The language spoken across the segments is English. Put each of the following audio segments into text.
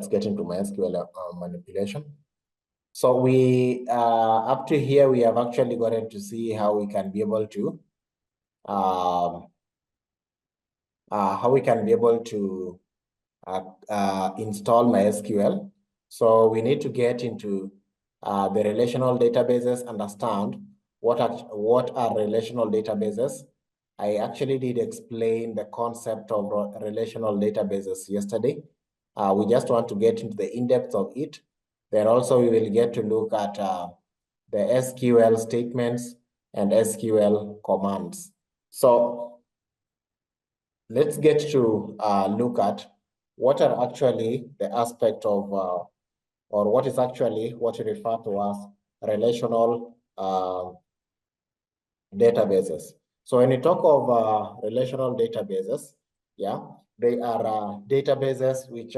get into MySQL manipulation. So we, up to here, we have actually gotten to see how we can be able to, install MySQL. So we need to get into the relational databases, understand what are relational databases. I actually did explain the concept of relational databases yesterday. We just want to get into the in-depth of it. Then also we will get to look at the SQL statements and SQL commands. So let's get to look at what are actually the aspect of, or what is actually what we refer to as relational databases. So when you talk of relational databases, yeah, they are databases which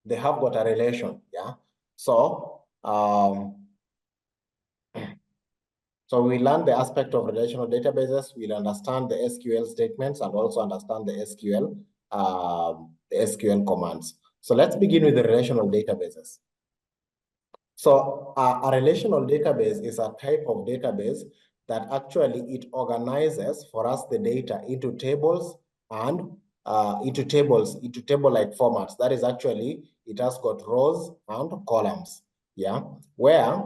they have got a relation, yeah. So so we learn the aspect of relational databases. We'll understand the SQL statements and also understand the SQL commands. So let's begin with the relational databases. So a relational database is a type of database that actually it organizes for us the data into tables and into table-like formats. That is actually, it has got rows and columns, yeah, where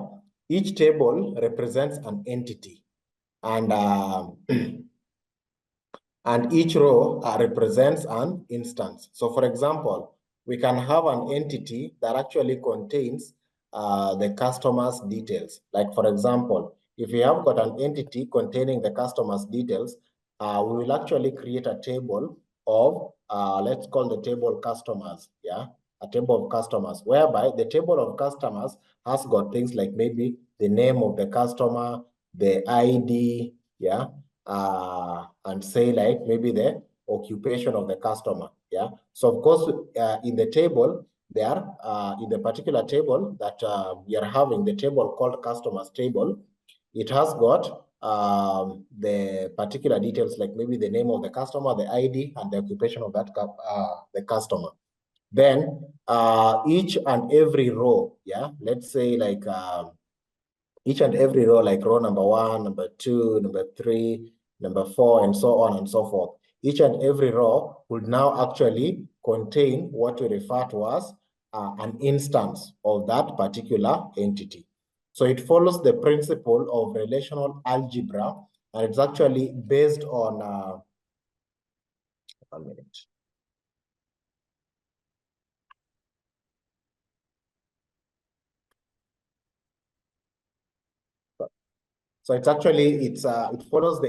each table represents an entity, and and each row represents an instance. So for example, we can have an entity that actually contains the customer's details. Like for example, if we have got an entity containing the customer's details, we will actually create a table of, let's call the table customers, yeah? A table of customers, whereby the table of customers has got things like maybe the name of the customer, the ID, yeah, and say like maybe the occupation of the customer, yeah. So of course, in the table, there, in the particular table that we are having, the table called customers table, it has got the particular details like maybe the name of the customer, the ID, and the occupation of that the customer. Then each and every row, yeah, let's say like each and every row, like row number 1, number 2, number 3, number 4, and so on and so forth. Each and every row would now actually contain what we refer to as an instance of that particular entity. So it follows the principle of relational algebra, and it's actually based on, 1 minute. So it's actually, it follows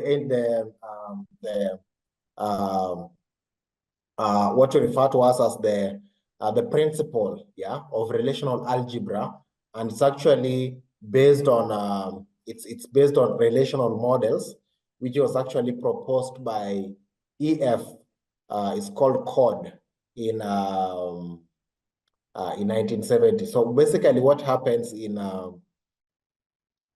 what we refer to as the principle, yeah, of relational algebra, and it's actually based on it's based on relational models, which was actually proposed by EF. It's called CODE in 1970. So basically, what happens in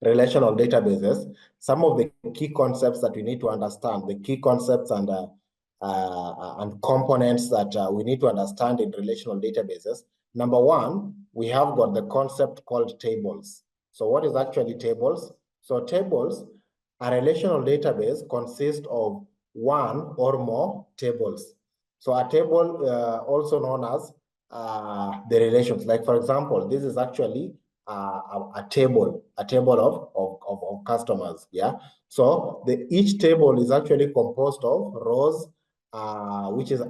relational databases, some of the key concepts that we need to understand, the key concepts and components that we need to understand in relational databases. Number one, we have got the concept called tables. So what is actually tables? So tables, a relational database consists of one or more tables. So a table, also known as the relations. Like for example, this is actually a table of customers, yeah. So each table is actually composed of rows, which is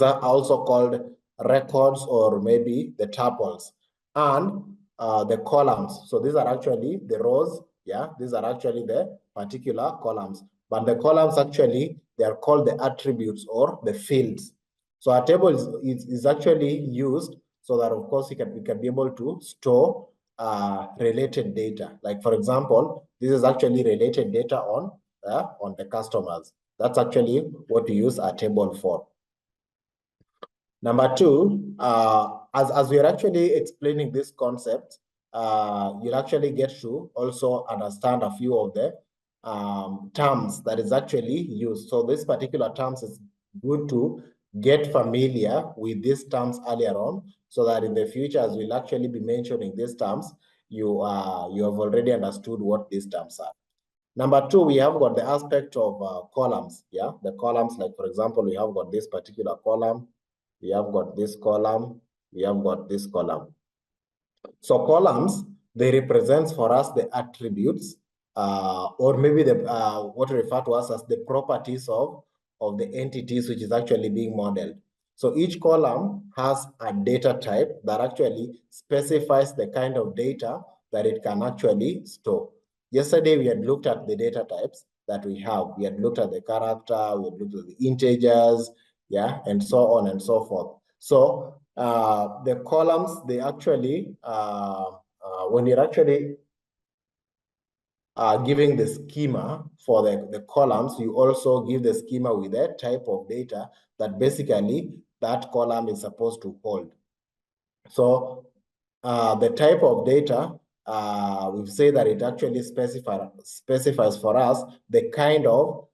also called records, or maybe the tuples, and the columns. So these are actually the rows, yeah. These are actually the particular columns, but the columns actually, they are called the attributes or the fields. So a table is actually used so that of course we can be able to store related data. Like for example, this is actually related data on the customers. That's actually what we use a table for. Number two, as we are actually explaining this concept, you'll actually get to also understand a few of the terms that is actually used. So this particular terms is good to get familiar with these terms earlier on, so that in the future, as we'll actually be mentioning these terms, you have already understood what these terms are. Number two, we have got the aspect of columns. Yeah, the columns, like for example, we have got this particular column, we have got this column, we have got this column. So columns, they represent for us the attributes, or maybe the what we refer to as the properties of the entities which is actually being modeled. So each column has a data type that actually specifies the kind of data that it can actually store. Yesterday, we had looked at the data types that we have. We had looked at the character, we had looked at the integers, yeah, and so on and so forth. So the columns, they actually, when you're actually giving the schema for the columns, you also give the schema with that type of data that basically that column is supposed to hold. So the type of data, we've said that it actually specifies for us the kind of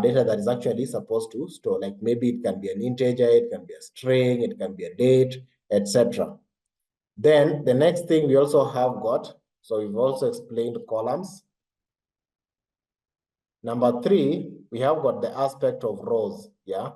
data that is actually supposed to store. Like maybe it can be an integer, it can be a string, it can be a date, etc. Then the next thing we also have got, so we've also explained columns. Number three, we have got the aspect of rows, yeah?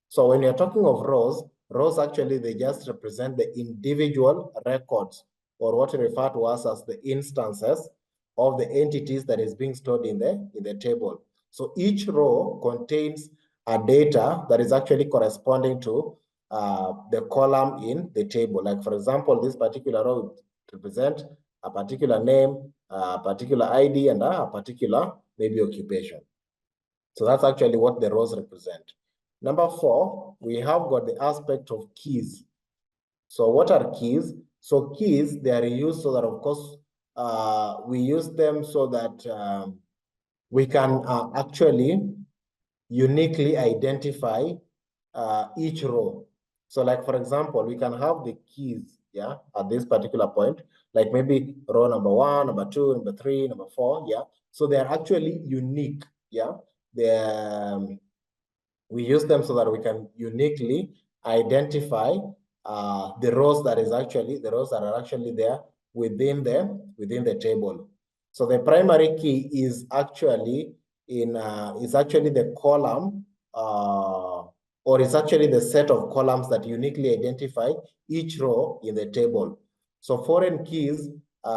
So when you're talking of rows, rows actually, they just represent the individual records, or what we refer to as the instances of the entities that is being stored in the table. So each row contains a data that is actually corresponding to the column in the table. Like for example, this particular row would represent a particular name, a particular ID, and a particular maybe occupation. So that's actually what the rows represent. Number four, we have got the aspect of keys. So what are keys? So keys, they are used so that, of course, we use them so that we can actually uniquely identify each row. So like, for example, we can have the keys, yeah, at this particular point, like maybe row number 1, number 2, number 3, number 4, yeah. So they're actually unique, yeah. We use them so that we can uniquely identify the rows that are actually there within the table. So the primary key is actually the column, or it's actually the set of columns that uniquely identify each row in the table. So foreign keys, we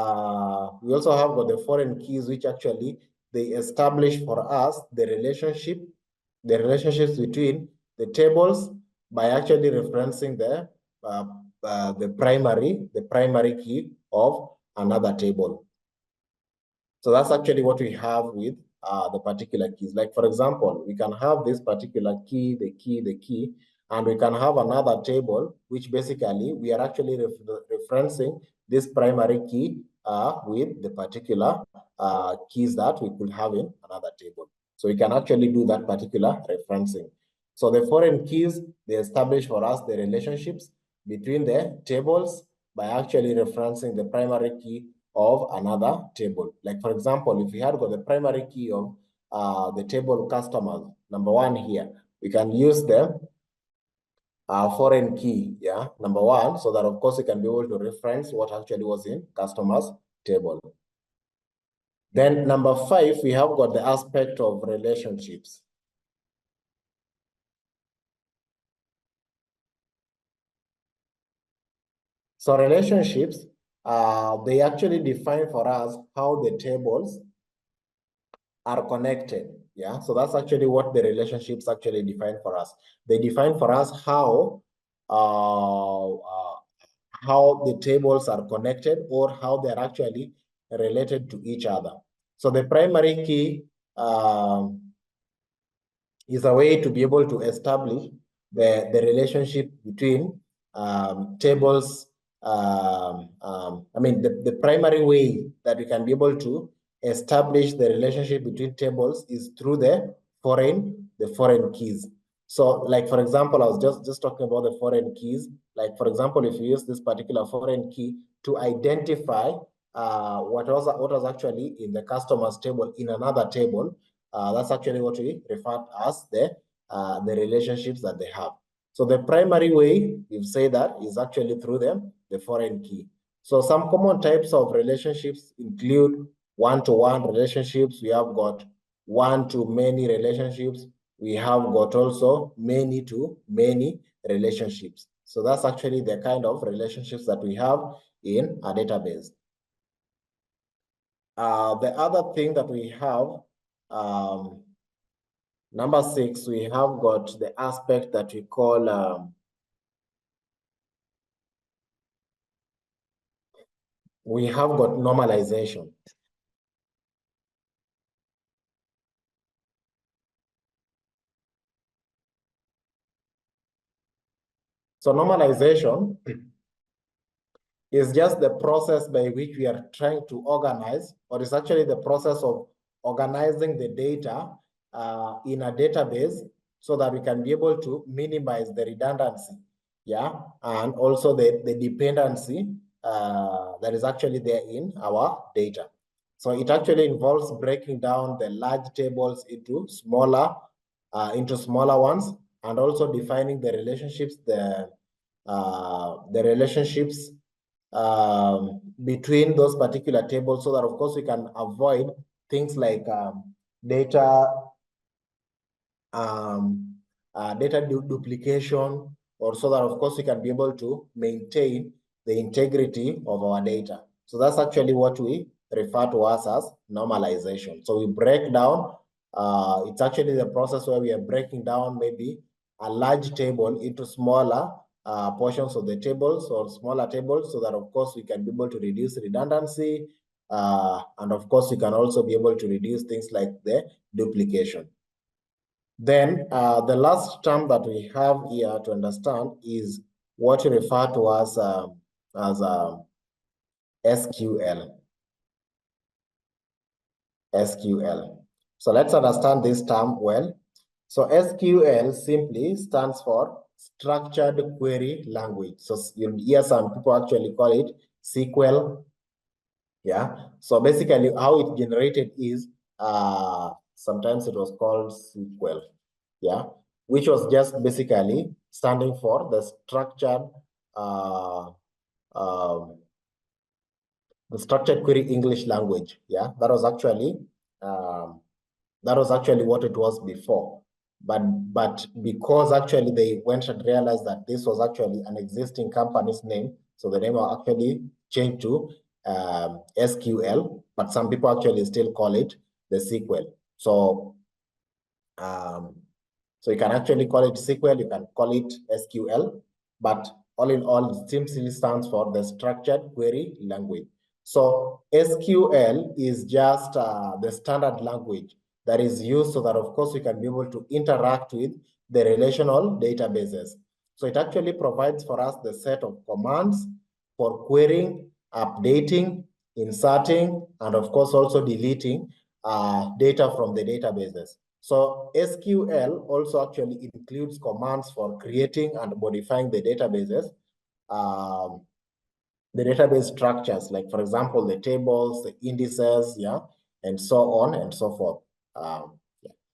also have got the foreign keys, which actually they establish for us the relationships between the tables by actually referencing the primary key of another table. So that's actually what we have with the particular keys. Like for example, we can have this particular key, the key, and we can have another table, which basically we are actually referencing this primary key with the particular keys that we could have in another table. So we can actually do that particular referencing. So the foreign keys, they establish for us the relationships between the tables by actually referencing the primary key of another table. Like for example, if we had got the primary key of the table customers, number 1 here, we can use the foreign key, yeah, number 1, so that of course we can be able to reference what actually was in customers table. Then number 5, we have got the aspect of relationships. So relationships, they actually define for us how the tables are connected. Yeah, so that's actually what the relationships actually define for us. They define for us how the tables are connected, or how they're actually related to each other. So the primary key is a way to be able to establish the relationship between tables. The primary way that we can be able to establish the relationship between tables is through the foreign keys. So like, for example, I was just talking about the foreign keys. Like, for example, if you use this particular foreign key to identify what was actually in the customers table in another table, that's actually what we refer to as the relationships that they have. So the primary way you say that is actually through the foreign key. So some common types of relationships include one-to-one relationships. We have got one-to-many relationships. We have got also many-to-many relationships. So that's actually the kind of relationships that we have in a database. The other thing that we have, number 6, we have got the aspect that we call we have got normalization. So normalization is just the process by which we are trying to organize, or it's actually the process of organizing the data in a database so that we can be able to minimize the redundancy, yeah, and also the dependency that is actually there in our data. So it actually involves breaking down the large tables into smaller ones, and also defining the relationships, the relationships between those particular tables, so that of course we can avoid things like data duplication, or so that of course we can be able to maintain the integrity of our data. So that's actually what we refer to as normalization. So we break down, it's actually the process where we are breaking down maybe a large table into smaller portions of the tables, or smaller tables, so that of course we can be able to reduce redundancy, and of course we can also be able to reduce things like the duplication. Then the last term that we have here to understand is what we refer to as SQL. SQL. So let's understand this term well. So SQL simply stands for Structured Query Language. So you'll hear some people actually call it SQL. Yeah. So basically how it generated is sometimes it was called SQL. Yeah, which was just basically standing for the structured query English language. Yeah, that was actually what it was before. But because actually they went and realized that this was actually an existing company's name, so the name was actually changed to SQL, but some people actually still call it the SQL. So so you can actually call it SQL, you can call it SQL, but all in all, it simply stands for the Structured Query Language. So SQL is just the standard language that is used so that, of course, we can be able to interact with the relational databases. So it actually provides for us the set of commands for querying, updating, inserting, and of course also deleting data from the databases. So SQL also actually includes commands for creating and modifying the databases, the database structures, like for example, the tables, the indices, yeah, and so on and so forth. Yeah.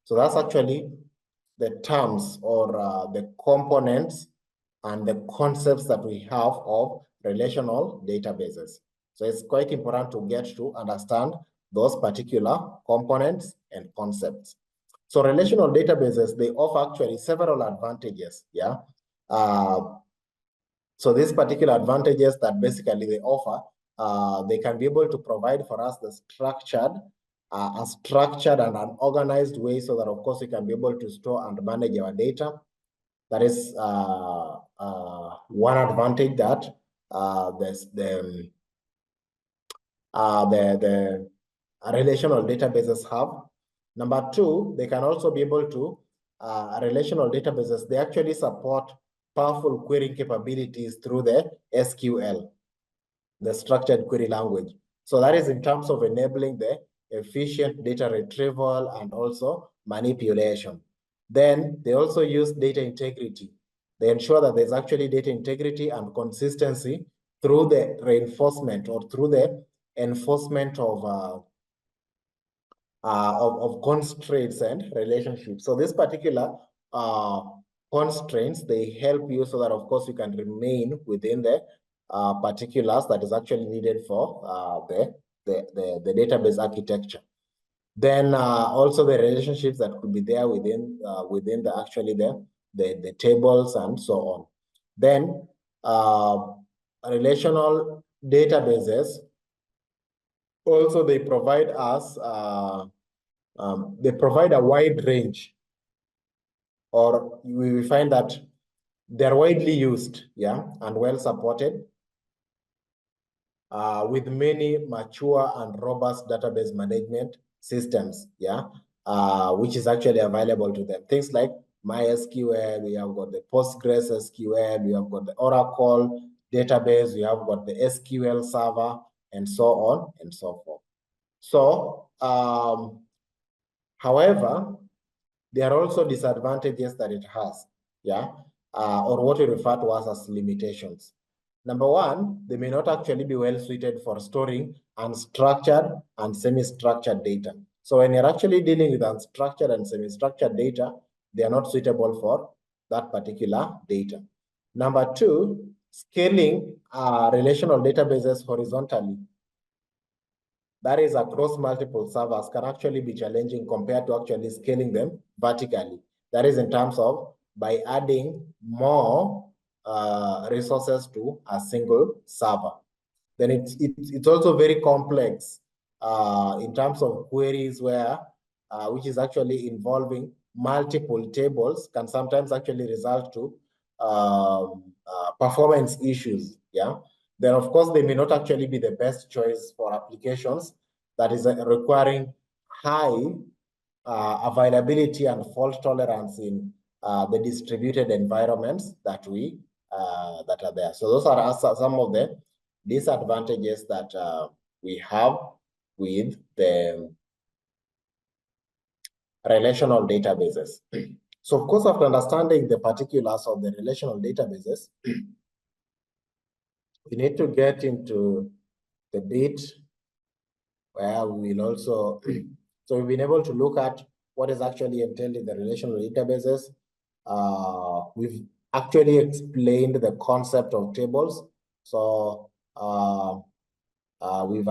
So that's actually the terms, or the components and the concepts that we have of relational databases. So it's quite important to get to understand those particular components and concepts. So relational databases, they offer actually several advantages, yeah. So these particular advantages that basically they offer, they can be able to provide for us the a structured and an organized way, so that of course we can be able to store and manage our data. That is one advantage that the relational databases have. Number two, they can also be able to, relational databases, they actually support powerful querying capabilities through the SQL, the structured query language. So that is in terms of enabling the efficient data retrieval and also manipulation. Then they also use data integrity. They ensure that there's actually data integrity and consistency through the reinforcement, or through the enforcement of constraints and relationships. So this particular constraints, they help you so that, of course, you can remain within the particulars that is actually needed for the database architecture. Then also the relationships that could be there within the actually the tables and so on. Then relational databases also, they provide us they provide a wide range, or we find that they're widely used, yeah, and well supported with many mature and robust database management systems, yeah, which is actually available to them. Things like MySQL, we have got the Postgres SQL, we have got the Oracle database, we have got the SQL server, and so on and so forth. So, however, there are also disadvantages that it has, yeah, or what we refer to as limitations. Number one, they may not actually be well suited for storing unstructured and semi-structured data. So when you're actually dealing with unstructured and semi-structured data, they are not suitable for that particular data. Number two, scaling relational databases horizontally, that is across multiple servers, can actually be challenging compared to actually scaling them vertically. That is in terms of by adding more resources to a single server. Then it's also very complex in terms of queries where, which is actually involving multiple tables, can sometimes actually result to performance issues, yeah. Then of course, they may not actually be the best choice for applications that is requiring high availability and fault tolerance in the distributed environments that that are there. So those are some of the disadvantages that we have with the relational databases. So of course, after understanding the particulars of the relational databases, we need to get into the bit where we will also, so we've been able to look at what is actually entailed in the relational databases. We've actually explained the concept of tables. So we've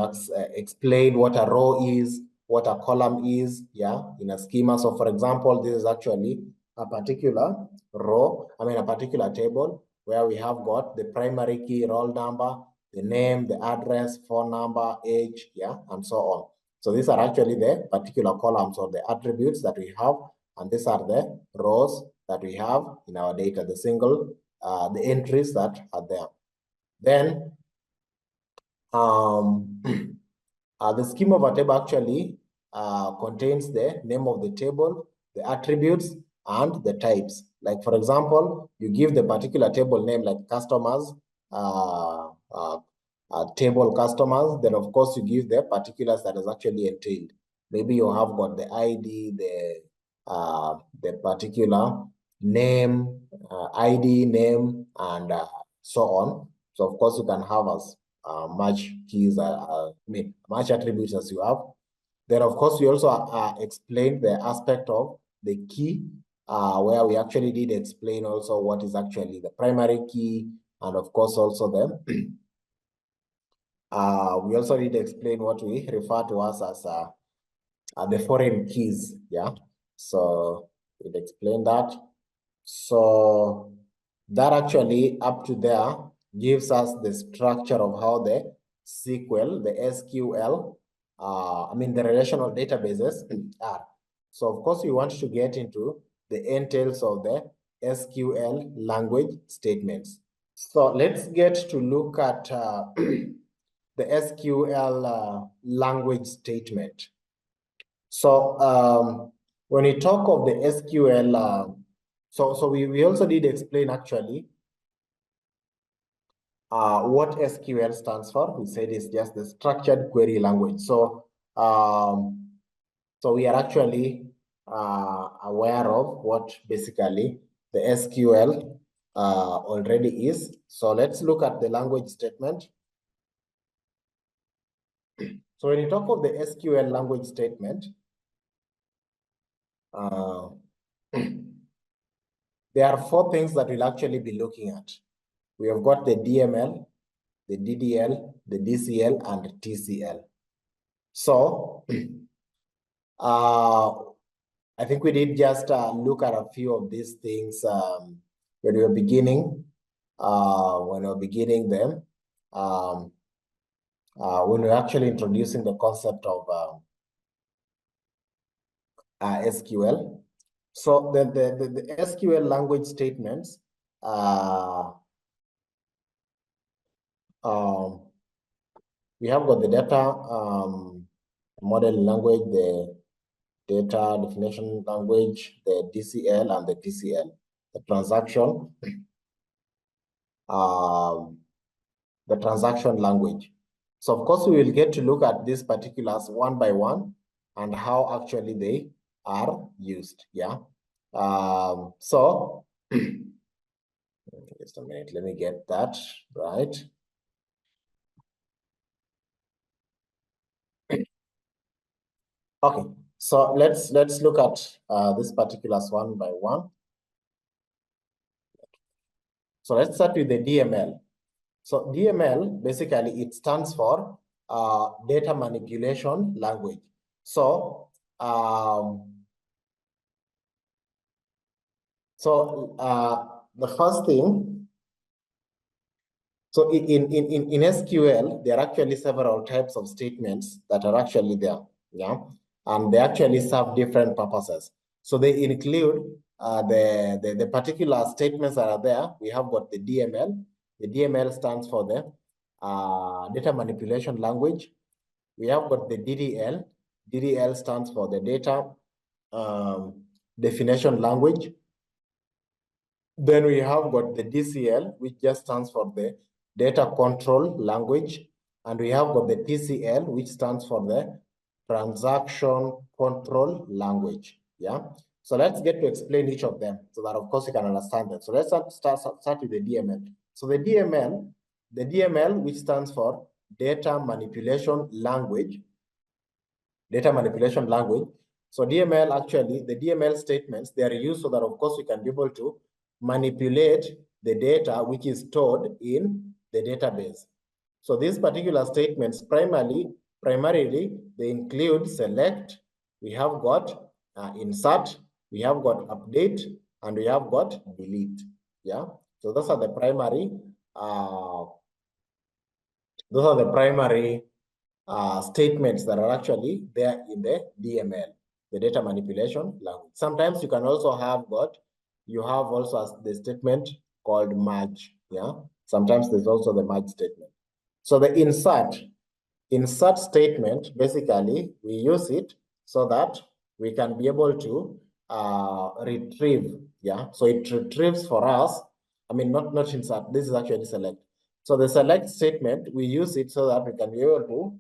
explained what a row is, what a column is, yeah, in a schema. So for example, this is actually a particular row, a particular table where we have got the primary key, roll number, the name, the address, phone number, age, yeah, and so on. So these are actually the particular columns or the attributes that we have, and these are the rows that we have in our data, the entries that are there. Then the schema of a table actually contains the name of the table, the attributes, and the types. Like for example, you give the particular table name like customers, table customers, then of course you give the particulars that is actually entailed. Maybe you have got the ID, the particular name, ID, name, and so on. So of course you can have as much keys, much attributes as you have. Then of course we also explained the aspect of the key, where we actually did explain also what is actually the primary key, and of course also the we also did explain what we refer to as the foreign keys, yeah. So we'd explain that. So that actually up to there gives us the structure of how the SQL, the SQL, the relational databases are. So of course, we want to get into the entails of the SQL language statements. So let's get to look at the SQL language statement. So when we talk of the SQL, so we also did explain actually what SQL stands for. We said it's just the structured query language. So so we are actually aware of what basically the SQL already is. So let's look at the language statement. So when you talk of the SQL language statement, there are four things that we'll actually be looking at. We have got the DML, the DDL, the DCL, and the TCL. So, I think we did just look at a few of these things when we were beginning. Them, when we were actually introducing the concept of SQL. So the SQL language statements we have got the data model language, the data definition language, the DCL and the TCL, the transaction language. So of course we will get to look at these particulars one by one and how actually they are used. Yeah. So just a minute, let me get that right. Okay, so let's look at these particulars one by one. So let's start with the DML. So DML, basically, it stands for data manipulation language. So, the first thing, so in SQL, there are actually several types of statements that are actually there, yeah? And they actually serve different purposes. So they include the particular statements that are there. We have got the DML. The DML stands for the data manipulation language. We have got the DDL. DDL stands for the data definition language. Then we have got the DCL, which just stands for the data control language. And we have got the TCL, which stands for the transaction control language. Yeah. So let's get to explain each of them so that of course you can understand them. So let's start with the DML. So the DML, which stands for data manipulation language. Data manipulation language. So DML, actually, the DML statements, they are used so that of course we can be able to manipulate the data which is stored in the database. So these particular statements primarily they include select, we have got insert, we have got update, and we have got delete. Yeah. So those are the primary statements that are actually there in the DML, the data manipulation language. Sometimes you can also have also the statement called merge. Yeah. Sometimes there's also the merge statement. So the insert statement, basically, we use it so that we can be able to retrieve. Yeah. So it retrieves for us. I mean, not insert. This is actually select. So the select statement, we use it so that we can be able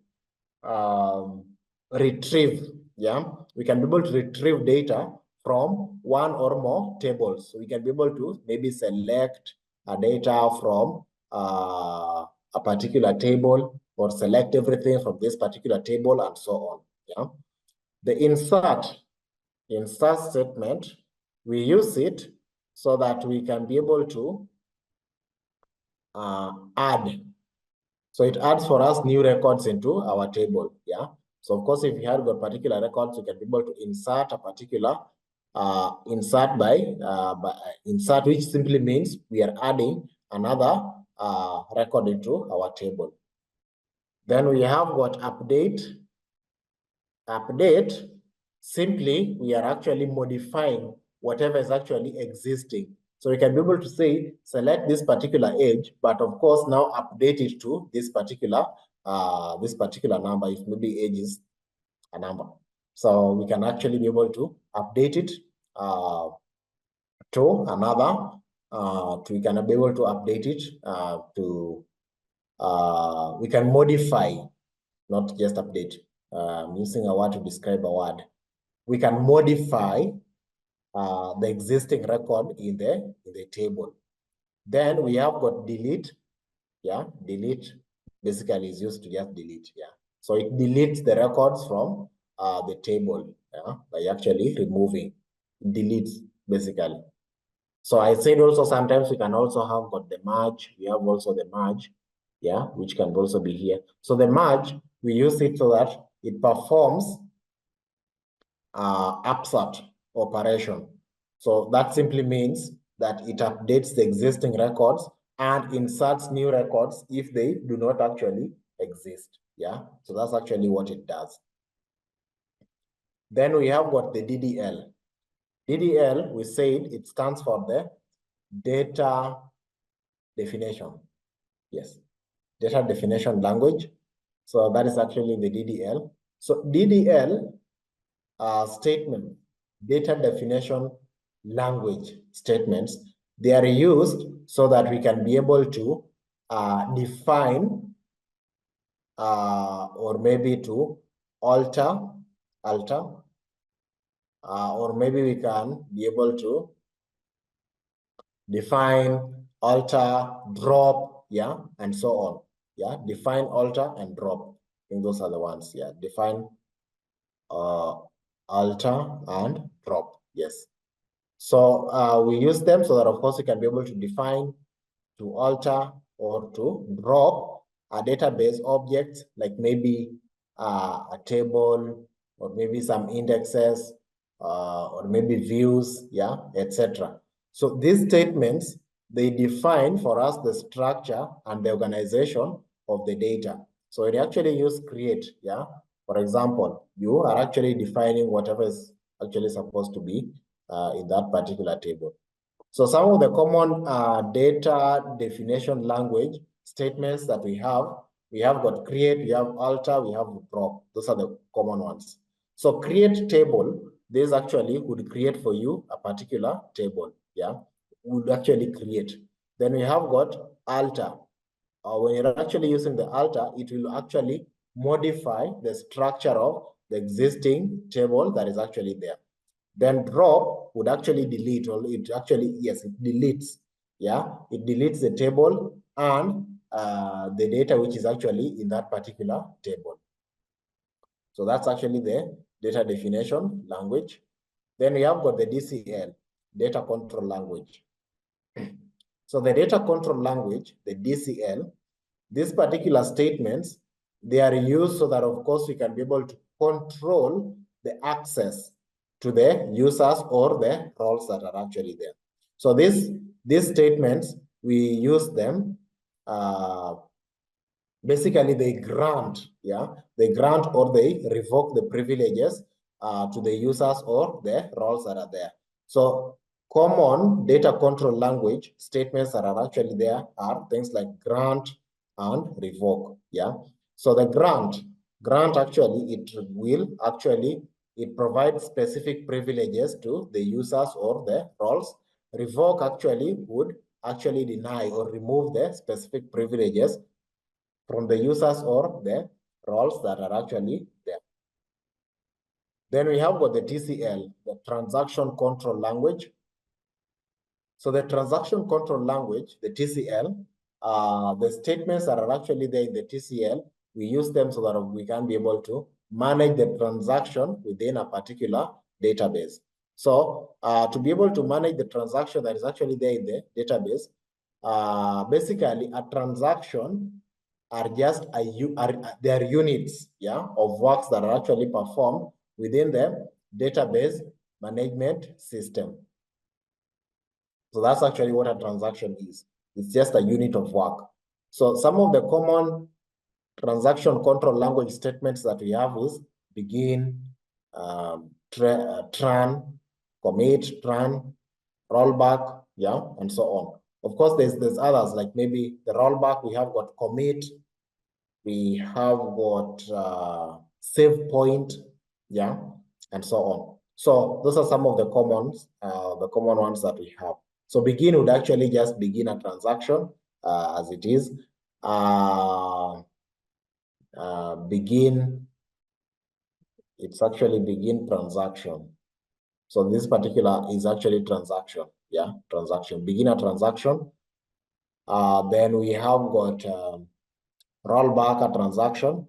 to retrieve. Yeah. We can be able to retrieve data from one or more tables. So we can be able to maybe select data from a particular table or select everything from this particular table and so on. Yeah. The insert statement, we use it so that we can be able to add. So it adds for us new records into our table. Yeah. So of course, if you have got particular records, you can be able to insert a particular insert by insert, which simply means we are adding another record into our table. Then we have got update. Update, simply we are actually modifying whatever is actually existing. So we can be able to say, select this particular age, but of course now update it to this particular number, if maybe age is a number. So we can actually be able to update it to another, we can be able to update it we can modify, not just update. I'm using a word to describe a word. We can modify the existing record in the table. Then we have got delete. Yeah, delete basically is used to just delete. Yeah, so it deletes the records from the table. Yeah, by actually removing. It deletes basically. So I said also sometimes we can also have got the merge. We have also the merge, yeah, which can also be here. So the merge, we use it so that it performs upsert operation. So that simply means that it updates the existing records and inserts new records if they do not actually exist. Yeah, so that's actually what it does. Then we have got the DDL. DDL, we said it stands for the data definition. Yes, data definition language. So that is actually the DDL. So DDL statement, data definition language statements, they are used so that we can be able to define or maybe to alter, or maybe we can be able to define, alter, drop, yeah, and so on. Yeah, define, alter, and drop. I think those are the ones. Yeah, define, alter, and drop. Yes. So we use them so that, of course, we can be able to define, to alter, or to drop a database object, like maybe a table, or maybe some indexes, or maybe views, yeah, etc. So these statements, they define for us the structure and the organization of the data. So it actually use create, yeah. For example, you are actually defining whatever is actually supposed to be in that particular table. So some of the common data definition language statements that we have got create, we have alter, we have drop. Those are the common ones. So create table, this actually would create for you a particular table, yeah, would actually create. Then we have got alter. When you're actually using the alter, it will actually modify the structure of the existing table that is actually there. Then drop would actually delete, or it actually, yes, it deletes. Yeah, it deletes the table and the data which is actually in that particular table. So that's actually the data definition language. Then we have got the DCL, data control language. So the data control language, the DCL, these particular statements, they are used so that, of course, we can be able to control the access to the users or the roles that are actually there. So these statements, we use them, basically they grant, yeah, they grant or they revoke the privileges to the users or the roles that are there. So common data control language statements that are actually there are things like grant and revoke, yeah. So the grant actually, it provides specific privileges to the users or the roles. Revoke actually would actually deny or remove the specific privileges from the users or the roles that are actually there. Then we have got the TCL, the transaction control language. So the transaction control language, the TCL, the statements that are actually there in the TCL, we use them so that we can be able to manage the transaction within a particular database. So to be able to manage the transaction that is actually there in the database, basically a transaction are just they are units, yeah, of works that are actually performed within the database management system. So that's actually what a transaction is. It's just a unit of work. So some of the common transaction control language statements that we have is begin, tran, commit, tran, rollback, yeah, and so on. Of course, there's others, like maybe the rollback, we have got commit, we have got save point, yeah, and so on. So those are some of the common ones that we have. So begin would actually just begin a transaction as it is. Begin, it's actually begin transaction. So this particular is actually transaction, yeah, transaction, begin a transaction. Then we have got rollback a transaction.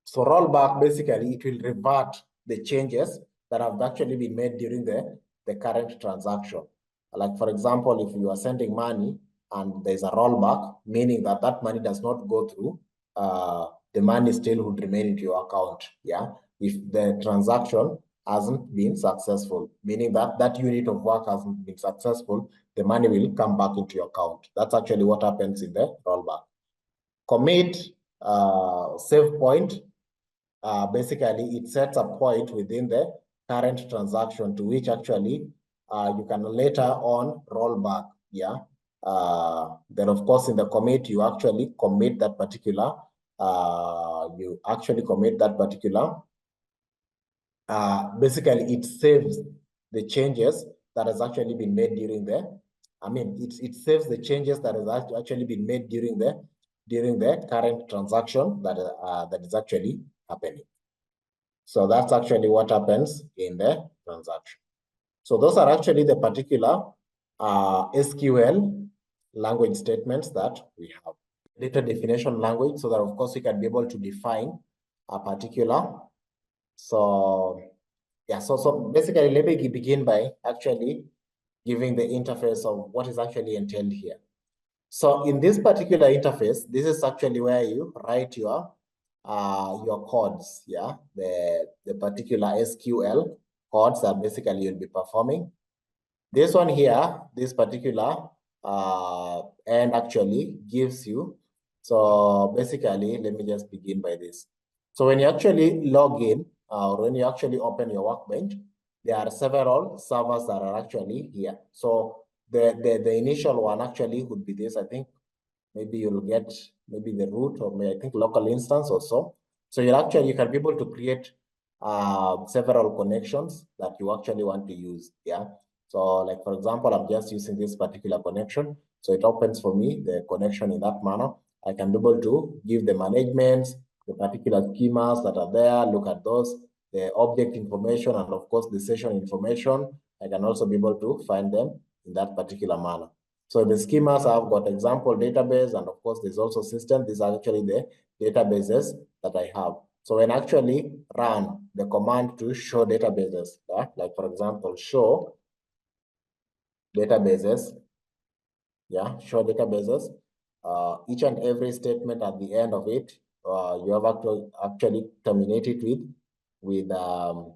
So rollback, basically, it will revert the changes that have actually been made during the current transaction. Like for example, if you are sending money and there's a rollback, meaning that that money does not go through, the money still would remain into your account. Yeah, if the transaction hasn't been successful, meaning that that unit of work hasn't been successful, the money will come back into your account. That's actually what happens in the rollback. Commit, save point, basically it sets a point within the current transaction to which actually you can later on roll back. Yeah. Then of course in the commit you actually commit that particular basically it saves the changes that has actually been made during the, it saves the changes that has actually been made during the current transaction that is actually happening. So that's actually what happens in the transaction. So those are actually the particular SQL language statements that we have. Data definition language, so that of course we can be able to define a particular. So yeah, so basically let me begin by actually giving the interface of what is actually entailed here. So in this particular interface, this is actually where you write your codes, yeah, the particular SQL codes that basically you'll be performing. This one here, this particular and actually gives you. So basically, let me just begin by this. So when you actually log in, or when you actually open your Workbench, there are several servers that are actually here. So the initial one actually would be this, I think. Maybe you'll get maybe the root or maybe I think local instance or so. So you can be able to create several connections that you actually want to use. Yeah. So like for example, I'm just using this particular connection. So it opens for me the connection in that manner. I can be able to give the managements, the particular schemas that are there, look at those, the object information, and of course the session information. I can also be able to find them in that particular manner. So the schemas have got example database, and of course, there's also system. These are actually the databases that I have. So when I actually run the command to show databases, like for example, show databases, show databases, each and every statement at the end of it, you have actually terminated with a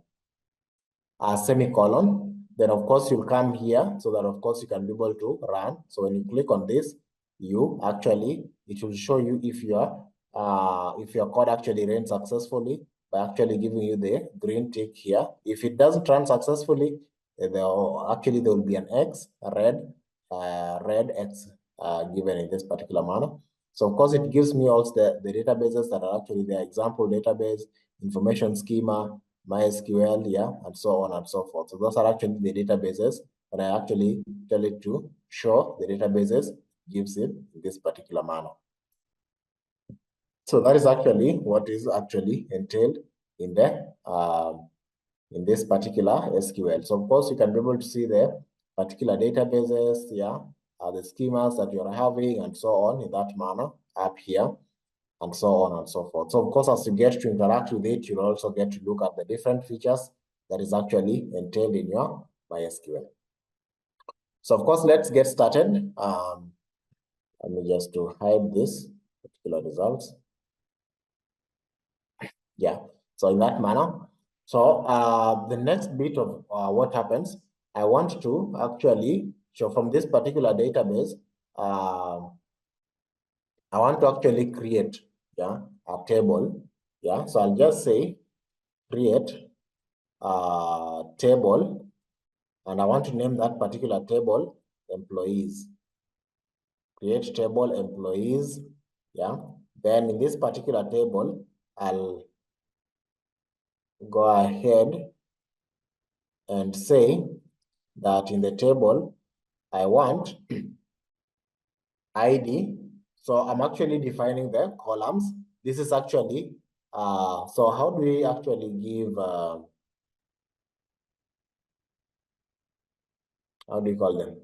semicolon. Then of course you'll come here so that of course you can be able to run. So when you click on this, it will show you if your code actually ran successfully by actually giving you the green tick here. If it doesn't run successfully, there will be an X, a red X given in this particular manner. So of course it gives me also the databases that are actually the example database, information schema, MySQL, and so on and so forth. So those are actually the databases. When I actually tell it to show the databases, gives it in this particular manner. So that is actually what is actually entailed in this particular SQL. So of course you can be able to see the particular databases, the schemas that you're having and so on in that manner up here, and so on and so forth. So of course, as you get to interact with it, you'll also get to look at the different features that is actually entailed in your MySQL. So of course, let's get started. Let me just to hide this particular results. Yeah, so in that manner. So the next bit of what happens, I want to actually show from this particular database, I want to actually create a table. So I'll just say create a table, and I want to name that particular table employees. Create table employees. Then in this particular table, I'll go ahead and say that in the table I want ID. So I'm actually defining the columns. This is actually so how do we actually give how do you call them?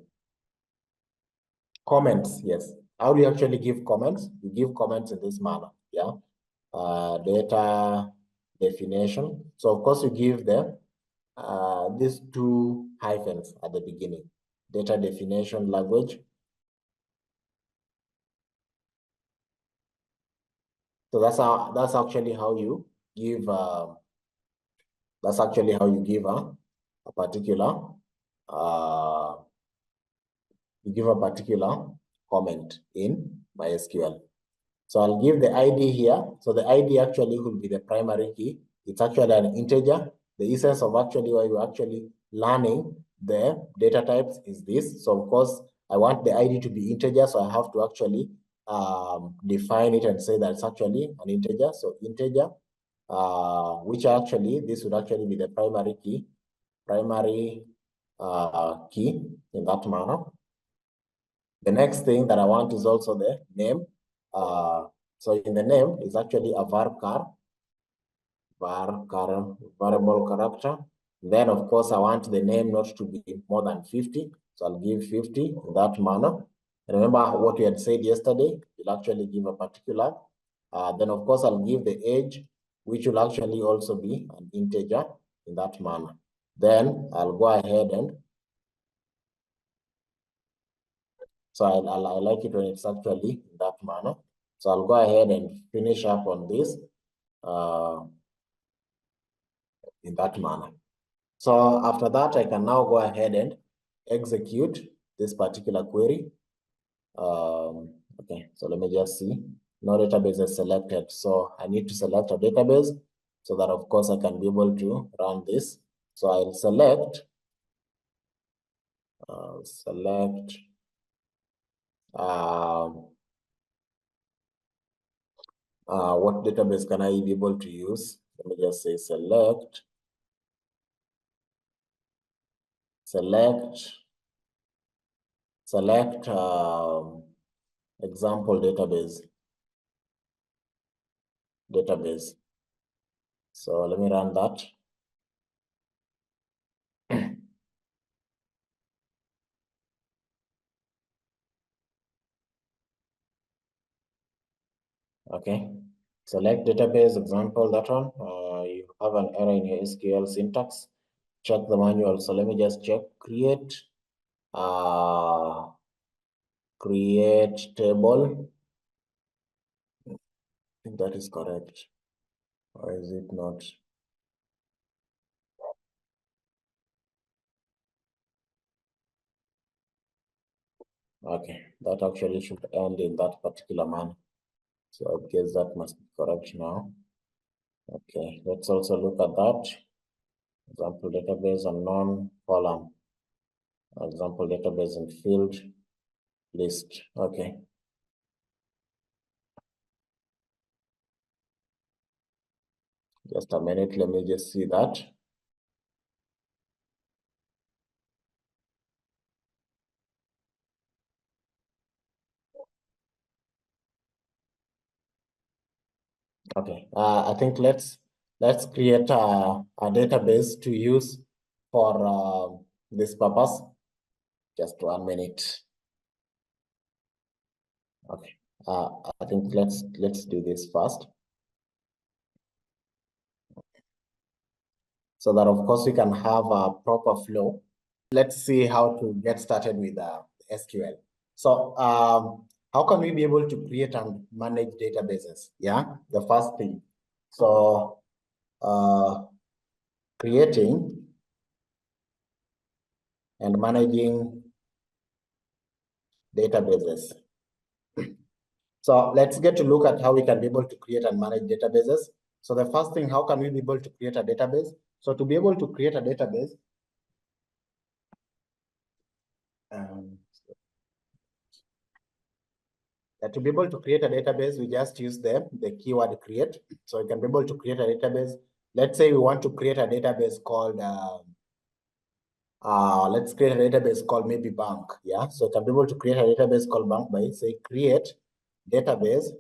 Comments, yes. How do you actually give comments? You give comments in this manner, data definition. So of course you give them these two hyphens at the beginning. data definition language. So that's actually how you give a particular comment in MySQL. So I'll give the ID here. So the ID actually will be the primary key. It's actually an integer. The essence of actually why you're actually learning the data types is this. So of course, I want the ID to be integer. So I have to actually define it and say that it's actually an integer. So integer, which actually, this would actually be the primary key in that manner. The next thing that I want is also the name. So in the name is actually a variable character. Then of course I want the name not to be more than 50. So I'll give 50 in that manner. And remember what we had said yesterday, we'll actually give a particular. Then of course I'll give the age, which will actually also be an integer in that manner. Then I'll go ahead and so I like it when it's actually in that manner. So I'll go ahead and finish up on this in that manner. So after that, I can now go ahead and execute this particular query. Okay, so let me just see. No database is selected. So I need to select a database so that of course I can be able to run this. So I'll select what database can I be able to use? Let me just say select example database. So let me run that. Okay, select database example, that one. You have an error in your SQL syntax. Check the manual. So let me just check create table. I think that is correct. Or is it not? Okay, that actually should end in that particular manner. So I guess that must be correct now. Okay, let's also look at that. Example database unknown column. Example database in field list. Okay. Just a minute, let me just see that. Okay, I think let's create a database to use for this purpose. Just 1 minute. Okay, I think let's do this first, so that of course we can have a proper flow. Let's see how to get started with SQL. So how can we be able to create and manage databases? Yeah, the first thing. So creating and managing databases. So let's get to look at how we can be able to create and manage databases. So the first thing, how can we be able to create a database? So to be able to create a database, to be able to create a database, we just use the keyword create. So we can be able to create a database. Let's say we want to create a database called, let's create a database called maybe bank. Yeah, so we can be able to create a database called bank by say create database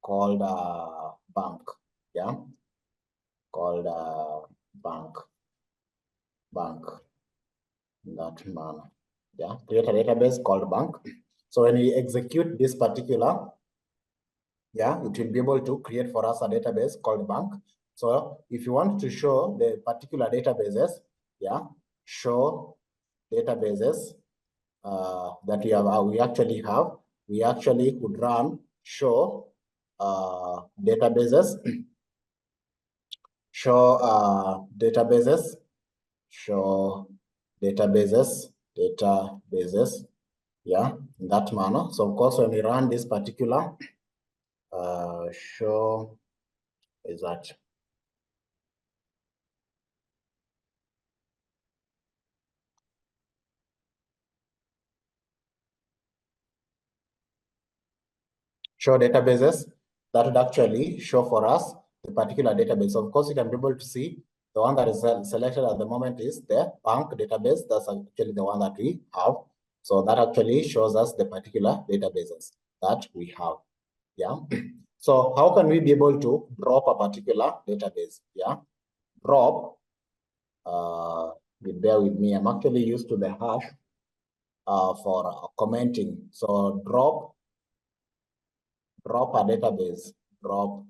called bank. Yeah, called bank in that manner. Yeah, create a database called bank. So when we execute this particular, yeah, it will be able to create for us a database called bank. So if you want to show the particular databases, yeah, show databases that we actually have, we actually could run show databases, show databases, yeah, in that manner. So of course, when we run this particular show is that show databases, that would actually show for us the particular database. Of course, you can be able to see the one that is selected at the moment is the bank database. That's actually the one that we have. So that actually shows us the particular databases that we have. Yeah. So how can we be able to drop a particular database? Yeah. Drop, bear with me. I'm actually used to the hash for commenting. So drop a database, drop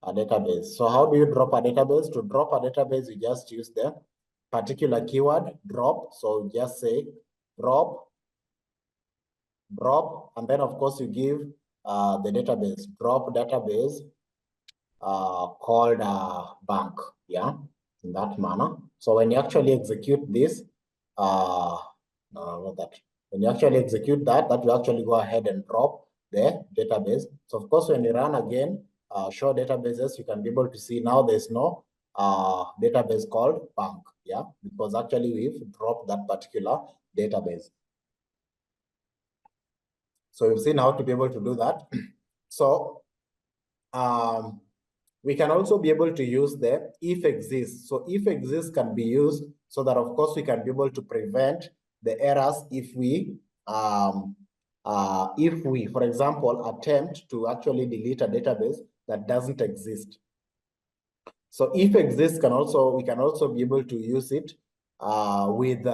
a database. So how do you drop a database? To drop a database, you just use the particular keyword drop. So just say drop, and then of course you give the database, drop database called bank, yeah, in that manner. So when you actually execute this, when you actually execute that, that will actually go ahead and drop the database. So of course, when you run again, show databases, you can be able to see now there's no database called bank, yeah, because actually we've dropped that particular database. So we've seen how to be able to do that. So we can also be able to use the if exists. So if exists can be used so that of course we can be able to prevent the errors if we, for example, attempt to actually delete a database that doesn't exist. So if exists we can also be able to use it with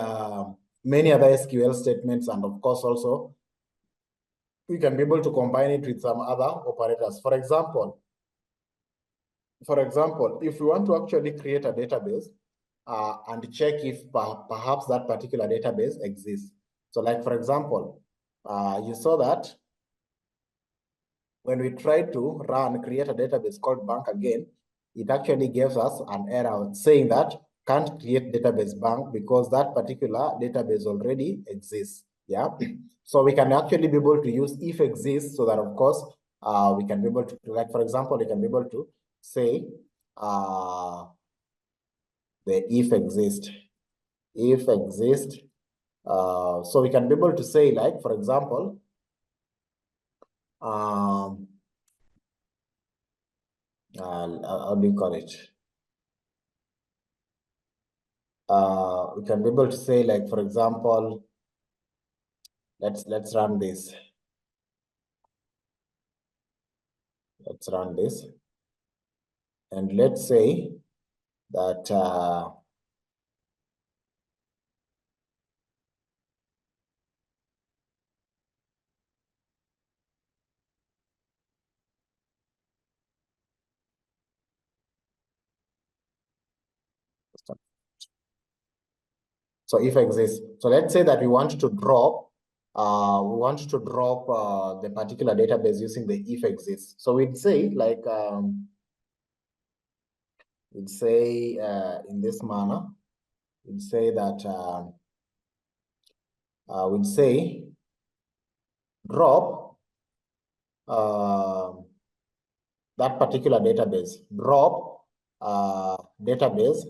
many other SQL statements, and of course also we can be able to combine it with some other operators. For example, if we want to actually create a database and check if perhaps that particular database exists. So like, for example, you saw that when we tried to create a database called bank again, it actually gives us an error saying that can't create database bank because that particular database already exists. Yeah. So we can actually be able to use if exists so that of course we can be able to, like, for example, we can be able to say the if exist. So we can be able to say, like, for example, how do you call it? We can be able to say, like, for example, let's run this. Let's run this. And let's say that so if exists. So let's say that we want to drop the particular database using the if exists. So we'd say, like, we'd say in this manner, we'd say that we'd say drop that particular database, drop database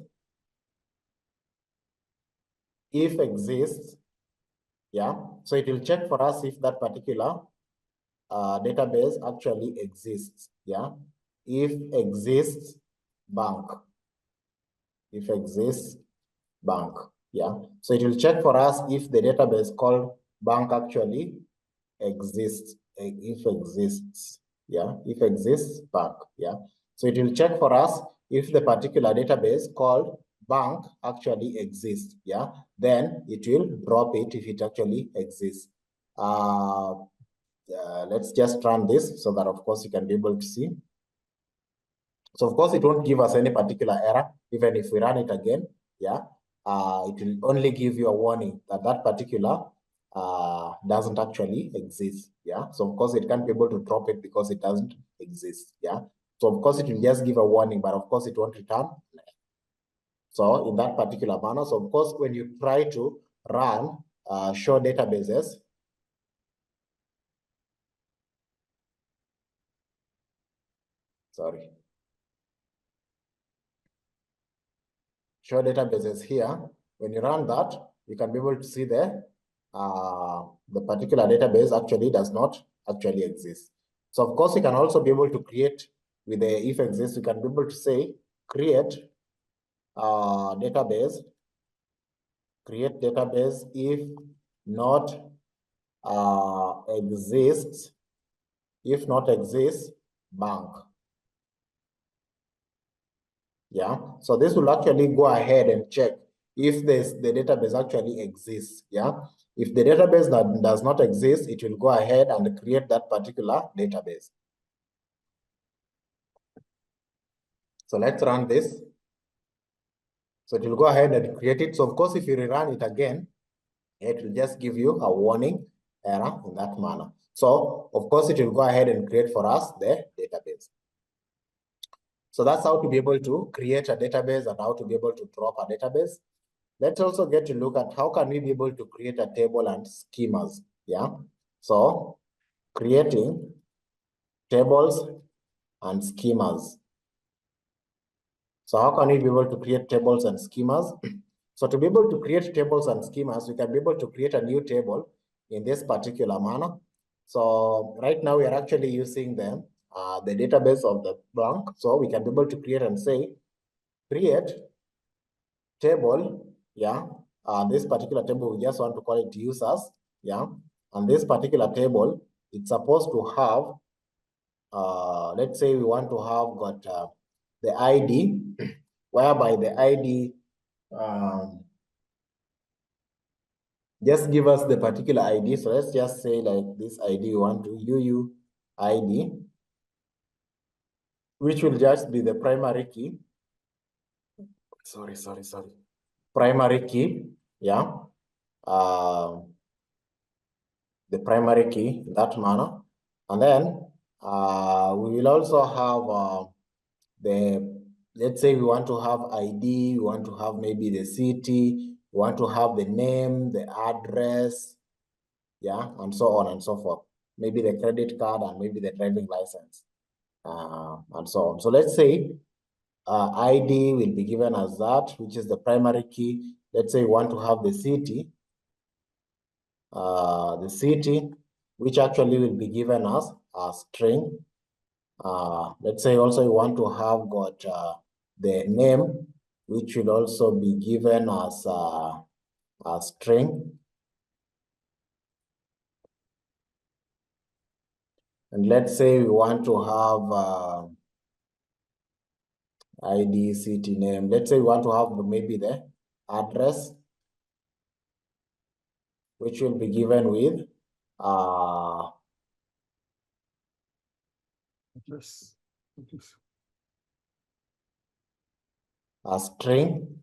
if exists, yeah. So it will check for us if that particular database actually exists, yeah. If exists bank, if exists bank, yeah. So it will check for us if the database called bank actually exists, if exists, yeah, if exists bank, yeah. So it will check for us if the particular database called bank actually exists, yeah. Then it will drop it if it actually exists. Let's just run this so that of course you can be able to see. So of course, it won't give us any particular error, even if we run it again, yeah. It will only give you a warning that that particular doesn't actually exist, yeah. So of course, it can't be able to drop it because it doesn't exist, yeah. So of course, it will just give a warning, but of course, it won't return. So in that particular manner, so of course, when you try to run show databases, sorry, show databases here, when you run that, you can be able to see the particular database actually does not actually exist. So of course, you can also be able to create with the if exists, you can be able to say create database if not exists, bank. Yeah, so this will actually go ahead and check if the database actually exists. Yeah, if the database does not exist, it will go ahead and create that particular database. So let's run this. So it will go ahead and create it. So of course, if you rerun it again, it will just give you a warning error in that manner. So of course, it will go ahead and create for us the database. So that's how to be able to create a database and how to be able to drop a database. Let's also get to look at how can we be able to create a table and schemas, yeah? So creating tables and schemas. So how can we be able to create tables and schemas? So to be able to create tables and schemas, we can be able to create a new table in this particular manner. So right now we are actually using the database of the bank. So we can be able to create and say, create table, yeah. This particular table, we just want to call it users, yeah. And this particular table, it's supposed to have, let's say we want to have got the ID, whereby the ID, just give us the particular ID. So let's just say like this ID, we want to UUID, which will just be the primary key. Sorry. Primary key, yeah. The primary key in that manner. And then we will also have let's say we want to have ID, we want to have maybe the city, we want to have the name, the address, yeah, and so on and so forth. Maybe the credit card and maybe the driving license, and so on. So let's say ID will be given as that, which is the primary key. Let's say we want to have the city, which actually will be given as a string. Let's say also you want to have got the name, which will also be given as a string. And let's say we want to have ID, city name. Let's say we want to have maybe the address, which will be given with a string.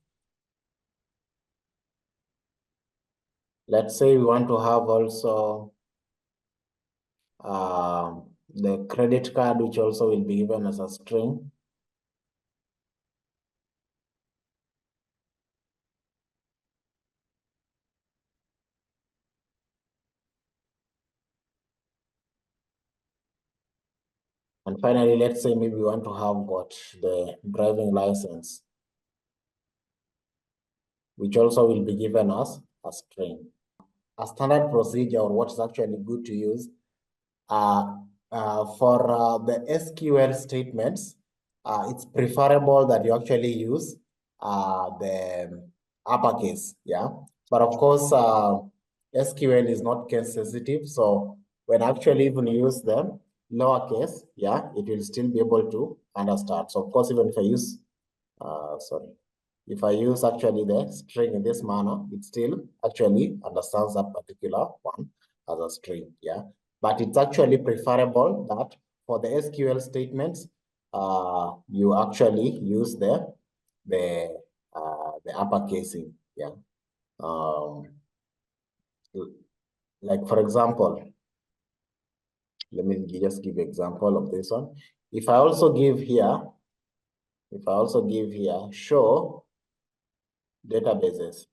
Let's say we want to have also the credit card, which also will be given as a string. And finally, let's say maybe we want to have got the driving license, which also will be given as a string. A standard procedure, or what is actually good to use for the SQL statements, it's preferable that you actually use the uppercase, yeah. But of course, SQL is not case sensitive, so when actually even use them lowercase, yeah, it will still be able to understand. So of course, even if I use, if I use actually the string in this manner, it still actually understands that particular one as a string, yeah. But it's actually preferable that for the SQL statements, you actually use the uppercasing. Yeah. Like for example, let me just give example of this one. If I also give here, show databases,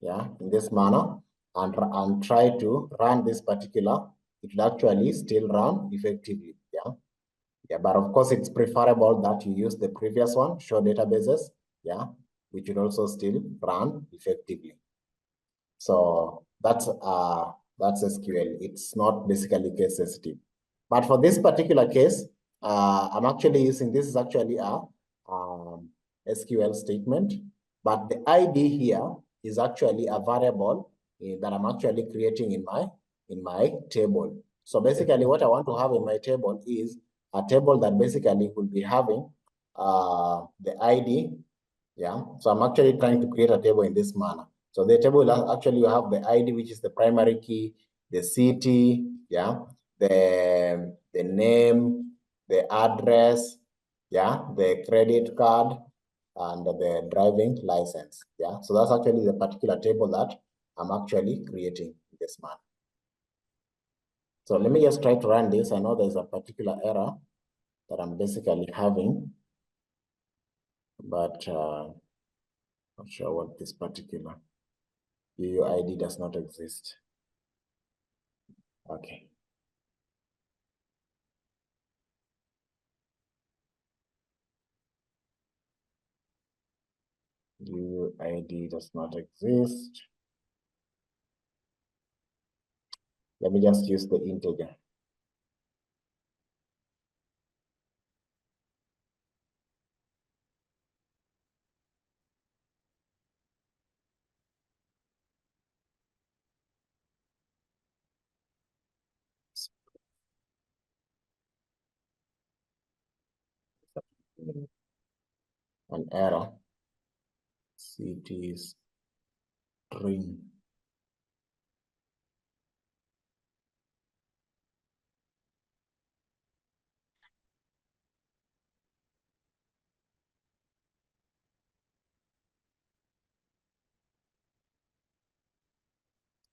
yeah, in this manner, and try to run this particular, it will actually still run effectively. Yeah. Yeah, but of course it's preferable that you use the previous one, show databases, yeah, which will also still run effectively. So that's SQL. It's not basically case sensitive. But for this particular case, I'm actually using, this is actually a SQL statement, but the ID here is actually a variable that I'm actually creating in my table. So basically what I want to have in my table is a table that basically will be having the ID. Yeah, so I'm actually trying to create a table in this manner. So the table will actually have the ID, which is the primary key, the city, yeah, the name, the address, yeah, the credit card, and the driving license. Yeah, so that's actually the particular table that I'm actually creating in this manner. So let me just try to run this. I know there's a particular error that I'm basically having, but not sure what this particular UUID does not exist. Okay. UUID does not exist. Let me just use the integer. An error. City string.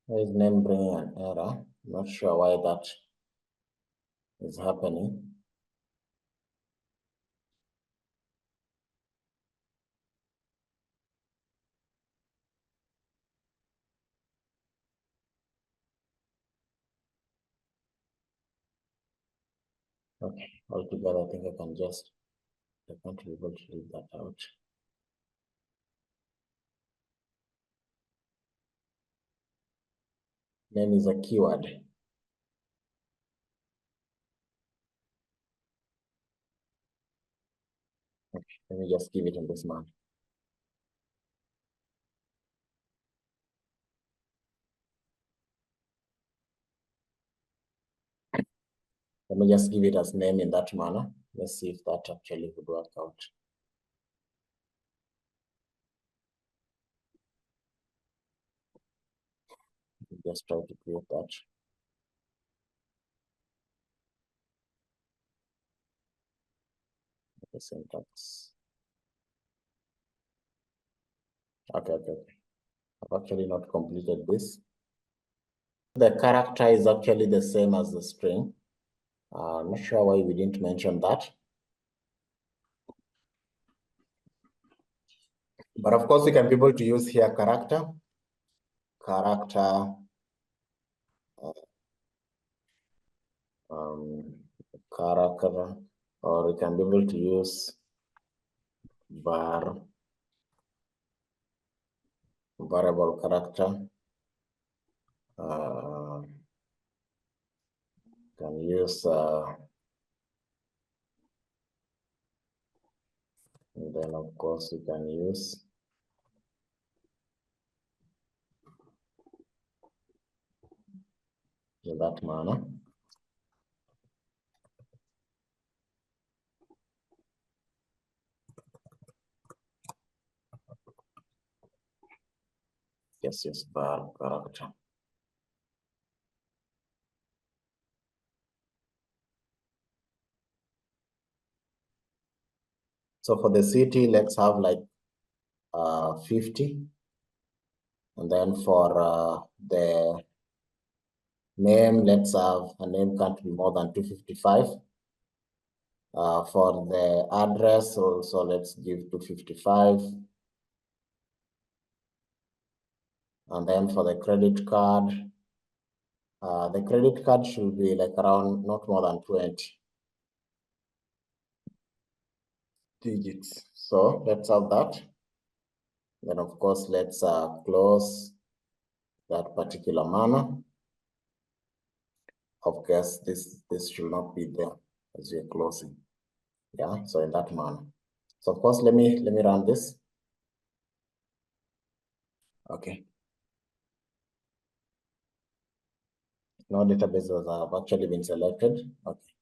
Why is name bringing an error? I'm not sure why that is happening. Okay, altogether, I think I can't be able to leave that out. Name is a keyword. Okay, let me just give it in this manner. Let me just give it as name in that manner. Let's see if that actually would work out. Just try to create that. The syntax. Okay. I've actually not completed this. The character is actually the same as the string. I'm not sure why we didn't mention that. But of course, we can be able to use here character, character, or we can be able to use variable character. Can use and then of course we can use in that manner. Yes, var character. So for the city, let's have like 50. And then for the name, let's have a name can't be more than 255. For the address also, let's give 255. And then for the credit card should be like around not more than 20 digits. So let's have that. Then of course, let's close that particular manner. Of course, this should not be there as you're closing. Yeah, so in that manner. So of course, let me run this. Okay. No databases have actually been selected. Okay.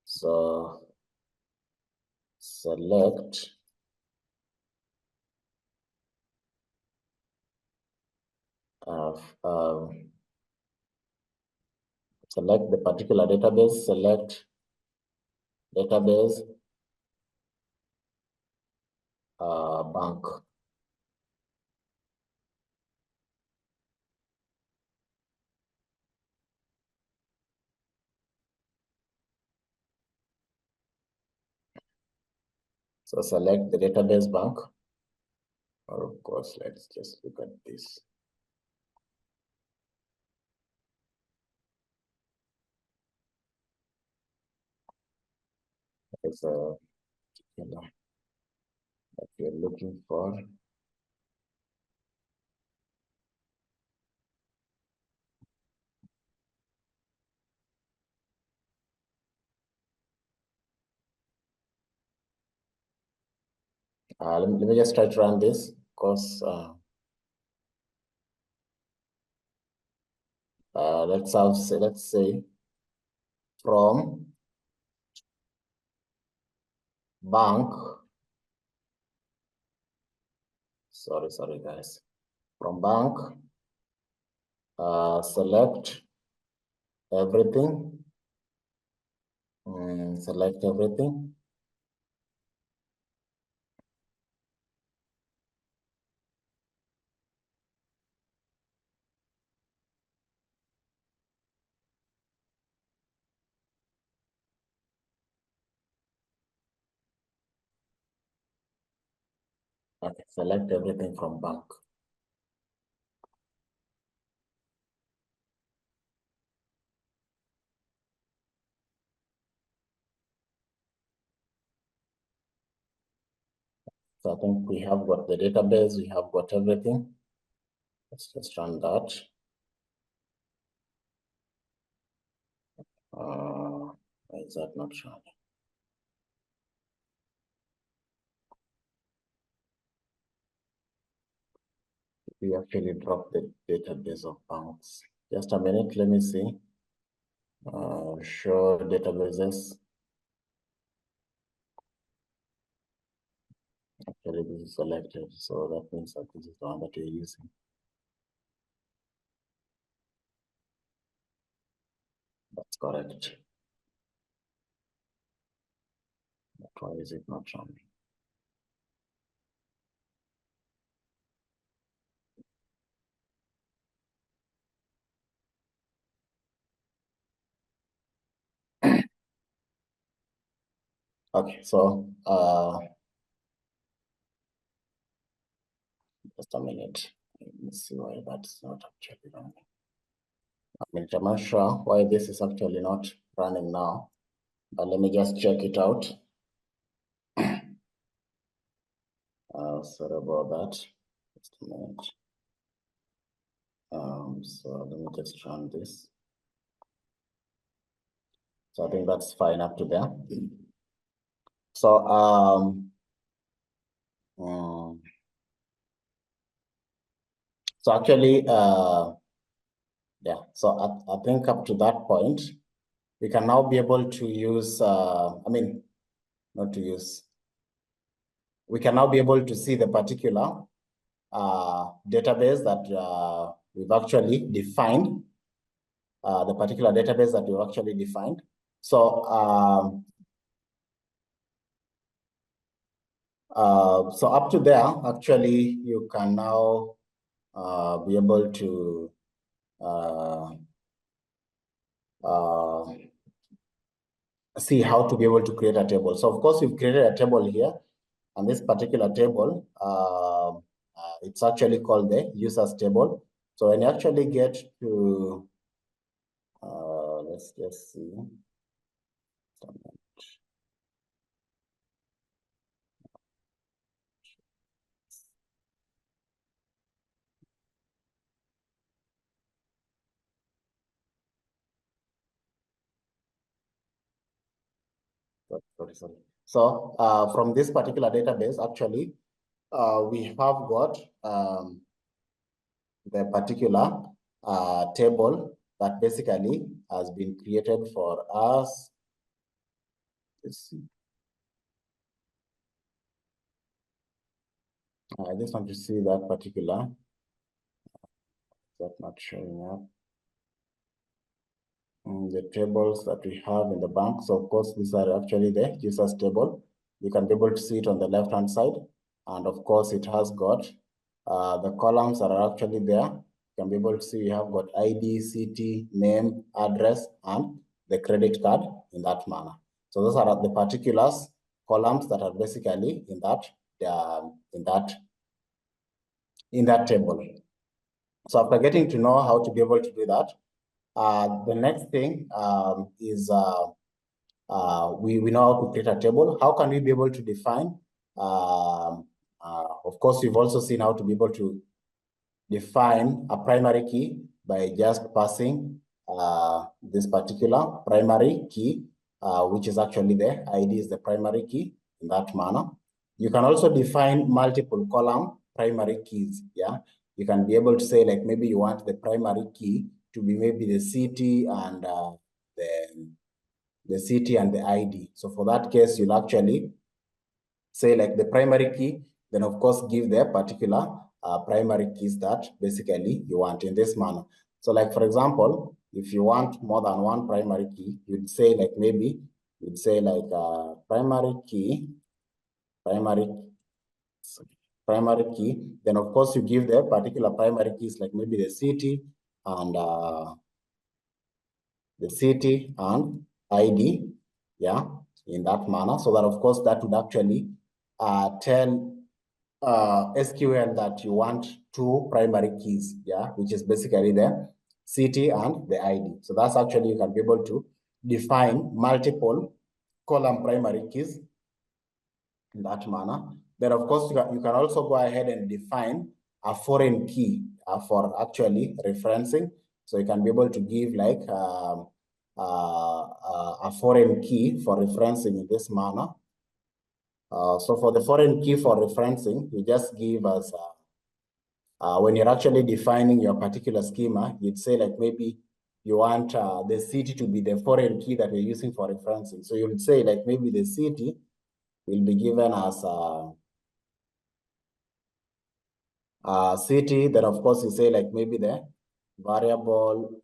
So select select the particular database, select database bank. So select the database bank. Or of course, let's just look at this. It's a that you're looking for. Let me just try to run this, because let's say from bank. Sorry guys. From bank, select everything. Select everything. Okay, select everything from bank. So I think we have got the database, we have got everything. Let's just run that. Why is that not running? We actually dropped the database of banks. Just a minute, let me see. Show databases. Actually, this is selected, so that means that this is the one that we're using. That's correct. But why is it not running? Okay, so just a minute. Let me see why that's not actually running. I'm not sure why this is actually not running now, but let me just check it out. Sorry about that. Just a minute. So let me just run this. So I think that's fine up to there. So so actually yeah, so I think up to that point, we can now be able to use we can now be able to see the particular database that we've actually defined. The particular database that we've actually defined. So So up to there, actually, you can now be able to see how to be able to create a table. So of course, you've created a table here, and this particular table, it's actually called the users table. So when you actually get to, let's just see. Sorry. So from this particular database, actually, we have got the particular table that basically has been created for us. Let's see. I just want to see that particular. That's not showing up. The tables that we have in the bank. So of course, these are actually the users table. You can be able to see it on the left-hand side. And of course, it has got the columns that are actually there. You can be able to see you have got ID, city, name, address, and the credit card in that manner. So those are the particulars columns that are basically in that table. So after getting to know how to be able to do that, the next thing is we know how to create a table. How can we be able to define? Of course, we've also seen how to be able to define a primary key by just passing this particular primary key, which is actually the ID is the primary key in that manner. You can also define multiple column primary keys. Yeah, you can be able to say like maybe you want the primary key to be maybe the city and the city and the ID. So for that case, you'll actually say like the primary key, then of course give the particular primary keys that basically you want in this manner. So like for example, if you want more than one primary key, you'd say like maybe you'd say like primary key, then of course you give the particular primary keys like maybe the city and ID, yeah, in that manner. So that of course that would actually tell SQL that you want two primary keys, yeah, which is basically the city and the ID. So that's actually you can be able to define multiple column primary keys in that manner. Then of course you can also go ahead and define a foreign key for actually referencing. So you can be able to give like a foreign key for referencing in this manner. So for the foreign key for referencing, you just give us, when you're actually defining your particular schema, you'd say like maybe you want the city to be the foreign key that you're using for referencing. So you'd say like maybe the city will be given as city. Then of course you say like maybe the variable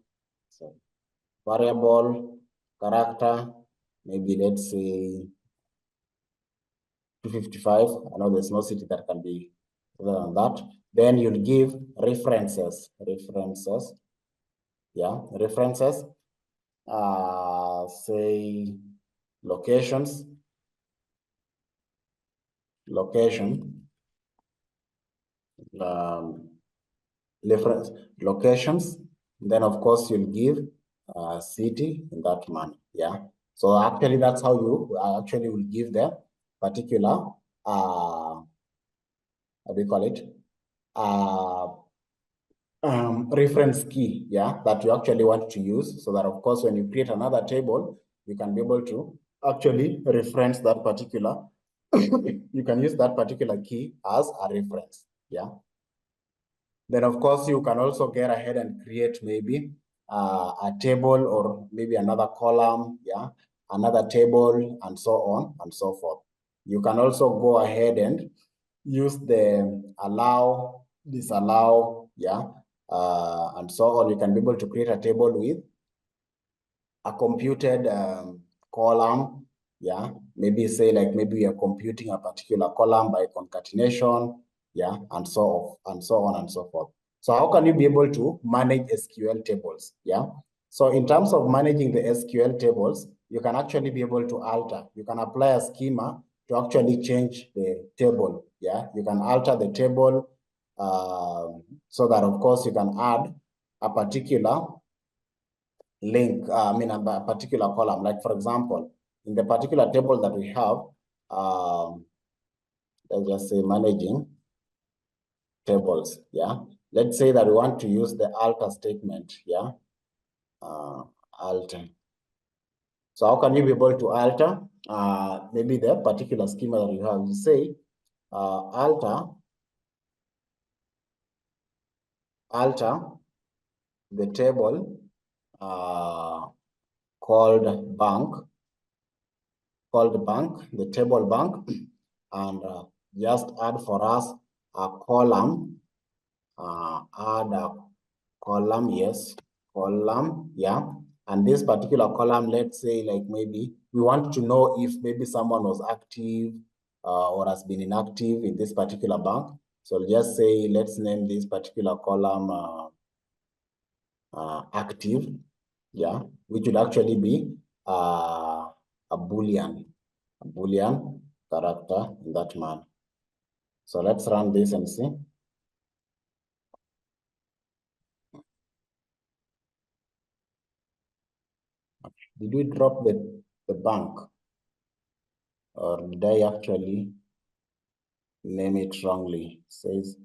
character, maybe let's say 255. I know there's no city that can be other than that. Then you'll give references. Yeah, references. Say location. Reference locations. Then of course you'll give city in that manner. Yeah. So actually that's how you actually will give the particular how do you call it? Reference key, yeah, that you actually want to use, so that of course when you create another table, you can be able to actually reference that particular you can use that particular key as a reference. Yeah. Then of course you can also get ahead and create maybe a table or maybe another column, yeah, another table, and so on and so forth. You can also go ahead and use the allow, disallow, yeah, and so on. You can be able to create a table with a computed column, yeah, maybe say like maybe we are computing a particular column by concatenation, yeah, and so on and so forth. So how can you be able to manage SQL tables? Yeah. So in terms of managing the SQL tables, you can actually be able to alter. You can apply a schema to actually change the table. Yeah. You can alter the table so that of course you can add a particular link, a particular column. Like for example, in the particular table that we have, let's just say managing tables, yeah. Let's say that we want to use the alter statement, yeah. Alter. So how can you be able to alter? Maybe the particular schema that you have. You say alter the table called bank, the table bank, and just add for us a column, add a column, yes, column, yeah. And this particular column, let's say like maybe we want to know if maybe someone was active or has been inactive in this particular bank. So just say, let's name this particular column active, yeah, which would actually be a Boolean character in that manner. So let's run this and see. Did we drop the bank? Or did I actually name it wrongly? It says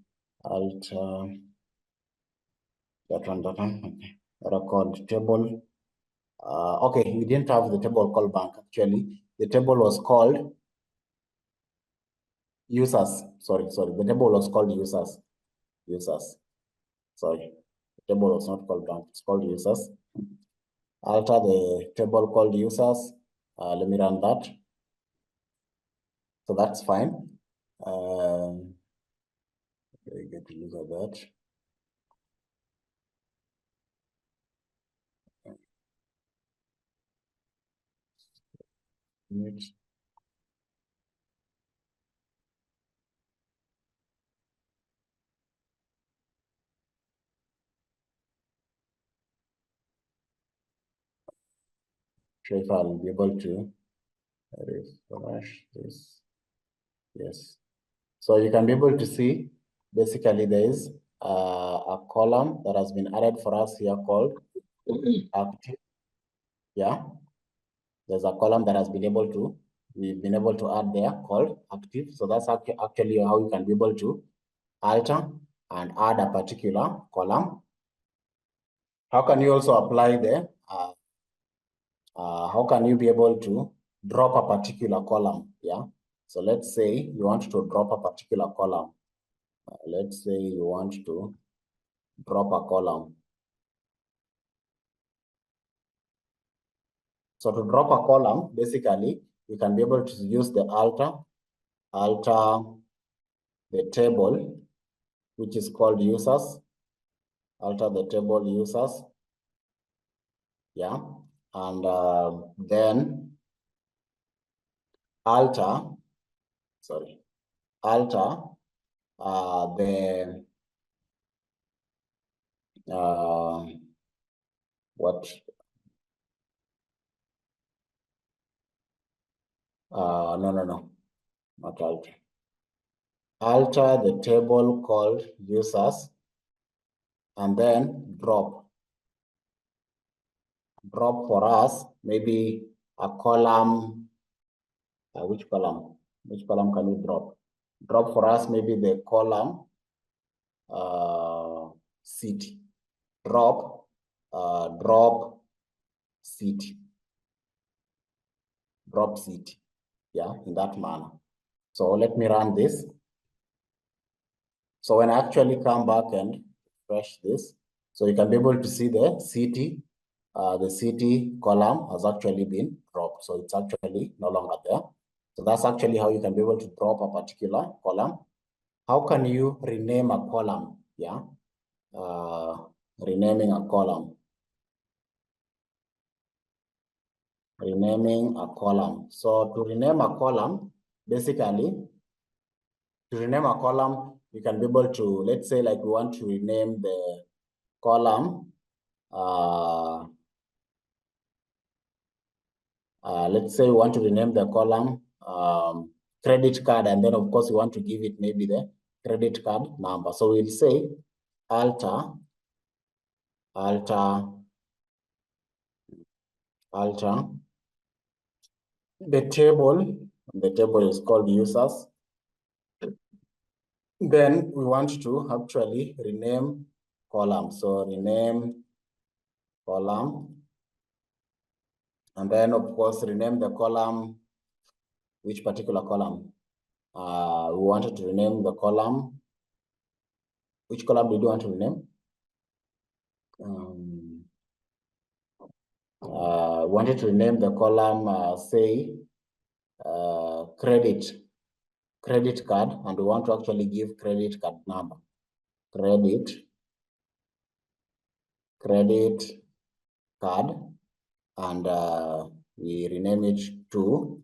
alter that one, okay. Record table. Okay, we didn't have the table called bank actually. The table was called users. Sorry. The table was called users. Sorry. The table was not called bank, it's called users. Alter the table called users. Let me run that. So that's fine. Get to look at that. Sure if I'll be able to refresh this. Yes. So you can be able to see basically there is a column that has been added for us here called active. Yeah. There's a column that has been able to, we've been able to add there called active. So that's actually how you can be able to alter and add a particular column. How can you also apply the, how can you be able to drop a particular column? Yeah. So let's say you want to drop a particular column. Let's say you want to drop a column. So to drop a column, basically, you can be able to use the alter the table, which is called users, alter the table users, yeah, and then alter the what no, not alter. Alter the table called users and then drop for us maybe a column. Which column can you drop? Drop for us maybe the column city. Drop city. Drop city. Yeah, in that manner. So let me run this. So when I actually come back and refresh this, so you can be able to see the city column has actually been dropped. So it's actually no longer there. So that's actually how you can be able to drop a particular column. How can you rename a column? Yeah, renaming a column. renaming a column. So to rename a column, basically, to rename a column, you can be able to, let's say like we want to rename the column, let's say we want to rename the column credit card, and then of course we want to give it maybe the credit card number. So we'll say alter the table is called users. Then we want to actually rename column. So rename column, and then of course rename the column. Which particular column? We wanted to rename the column. Which column did you want to rename? Wanted to rename the column, say, credit card, and we want to actually give credit card number. Credit card, and we rename it to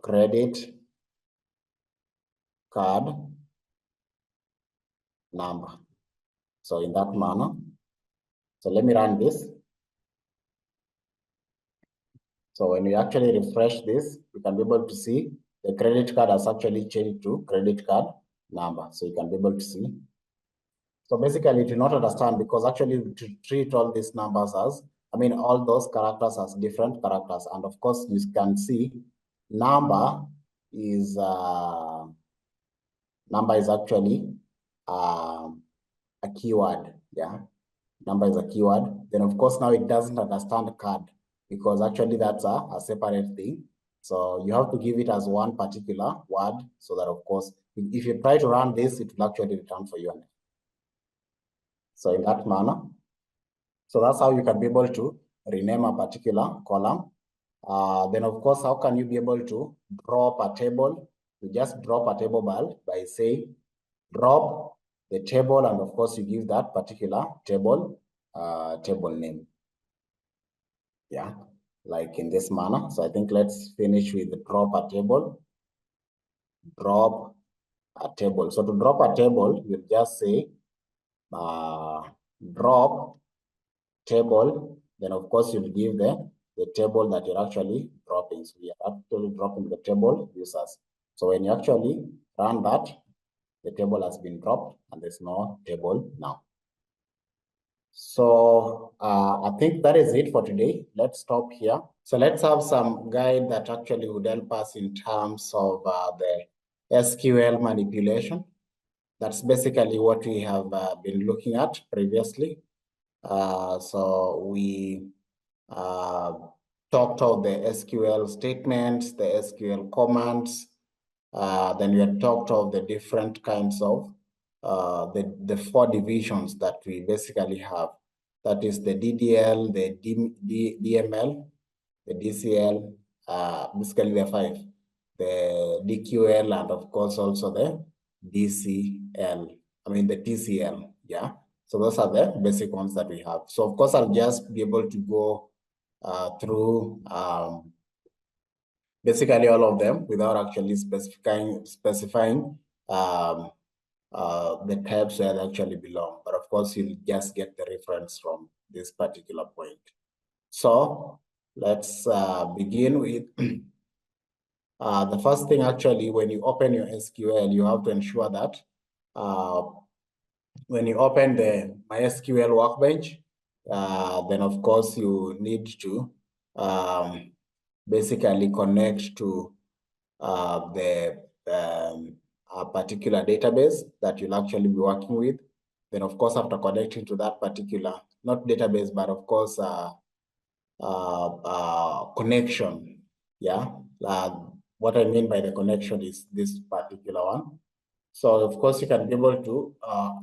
credit card number. So in that manner, so let me run this. So when we actually refresh this, we can be able to see the credit card has actually changed to credit card number. So you can be able to see. So basically, it will not understand because actually to treat all these numbers as, all those characters as different characters. And of course, you can see number is actually a keyword. Yeah, number is a keyword. Then of course now it doesn't understand card because actually that's a separate thing. So you have to give it as one particular word so that of course, if you try to run this, it will actually return for you. So in that manner, so that's how you can be able to rename a particular column. Then of course, how can you be able to drop a table? You just drop a table by saying drop the table, and of course you give that particular table table name. Yeah, like in this manner. So I think let's finish with the drop a table. Drop a table. So to drop a table, you just say drop table. Then of course you'll give the table that you're actually dropping. So we are actually dropping the table users. So when you actually run that, the table has been dropped and there's no table now. So I think that is it for today. Let's stop here. So let's have some guide that actually would help us in terms of the SQL manipulation. That's basically what we have been looking at previously. So we talked of the SQL statements, the SQL commands. Then we had talked of the different kinds of the four divisions that we basically have. That is the DDL, the DML, the DCL, basically the five, the DQL, and of course also the DCL, the TCL, yeah. So those are the basic ones that we have. So of course, I'll just be able to go through basically all of them without actually specifying the types where they actually belong. But of course, you'll just get the reference from this particular point. So let's begin with the first thing. Actually, when you open your SQL, you have to ensure that when you open the MySQL workbench, then of course you need to basically connect to a particular database that you'll actually be working with. Then of course, after connecting to that particular, not database, but of course, connection. Yeah. What I mean by the connection is this particular one. So of course, you can be able to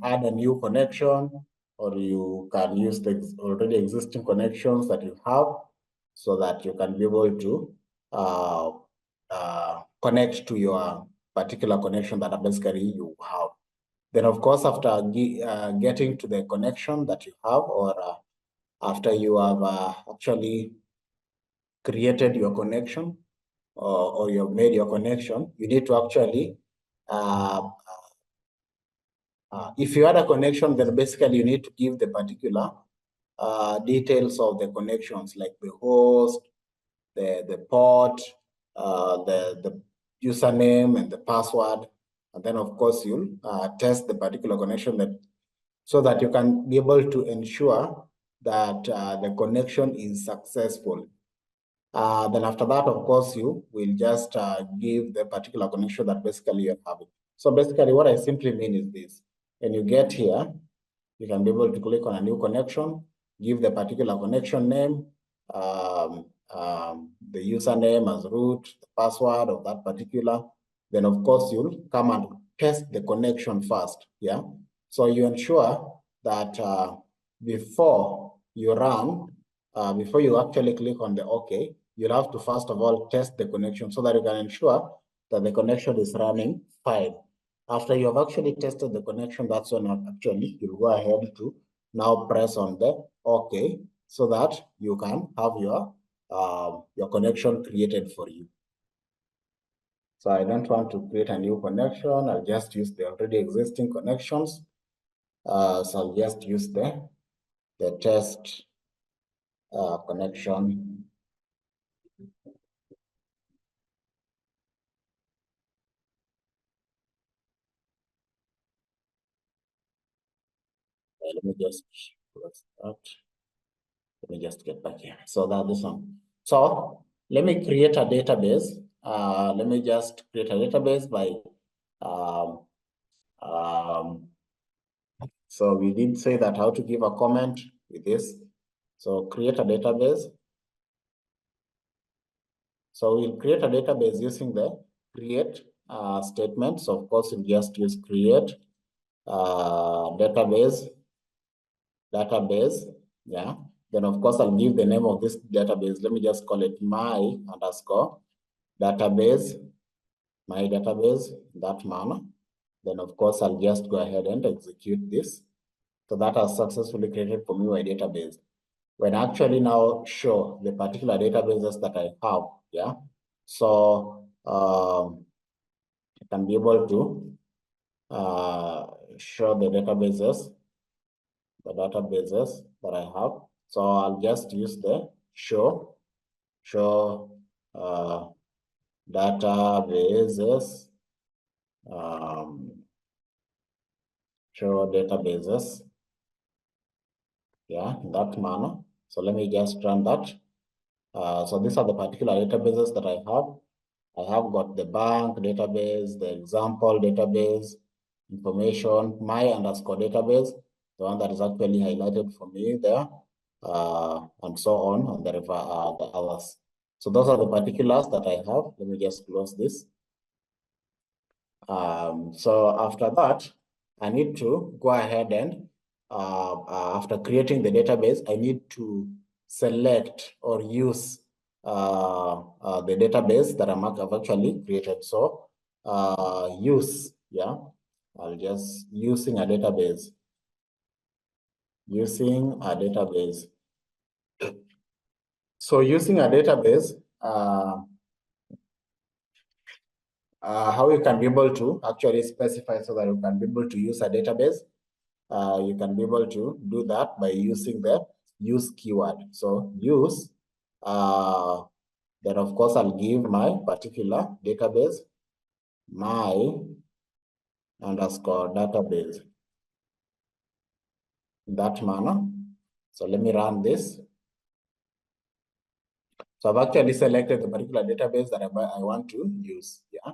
add a new connection, or you can use the already existing connections that you have so that you can be able to connect to your particular connection that basically you have. Then of course, after getting to the connection that you have, or after you have actually created your connection or you've made your connection, you need to actually, if you had a connection, then basically you need to give the particular details of the connections, like the host, the port, the username and the password. And then of course you'll test the particular connection so that you can be able to ensure that the connection is successful. Then after that, of course, you will just give the particular connection that basically you're having. So basically what I simply mean is this. When you get here, you can be able to click on a new connection, give the particular connection name, the username as root, the password of that particular. Then of course you'll come and test the connection first. Yeah. So you ensure that before you run, before you actually click on the OK, you'll have to first of all test the connection so that you can ensure that the connection is running fine. After you have actually tested the connection, that's when actually you'll go ahead to now press on the OK so that you can have your connection created for you. So I don't want to create a new connection. I'll just use the already existing connections. So I'll just use the test connection. Let me just close that. Let me just get back here. So that this one. So let me create a database. Let me just create a database by so we did say that how to give a comment with this. So create a database. So we'll create a database using the create statement. So of course we'll just use create database. Yeah. Then of course I'll give the name of this database. Let me just call it my underscore database, my database, that manner. Then of course I'll just go ahead and execute this. So that has successfully created for me my database. When I actually now show the particular databases that I have, yeah. So I can be able to show the databases that I have. So I'll just use the show databases, show databases, yeah, in that manner. So let me just run that. So these are the particular databases that I have. I have got the bank database, the example database, information, my underscore database, the one that is actually highlighted for me there, and so on the others. So those are the particulars that I have. Let me just close this. So after that, I need to go ahead and after creating the database, I need to select or use the database that I've actually created. So use, yeah, I'll just using a database. So using a database, how you can be able to actually specify so that you can be able to use a database. You can be able to do that by using the use keyword. So use, then of course I'll give my particular database, my underscore database, in that manner. So let me run this. So I've actually selected the particular database that I want to use, yeah.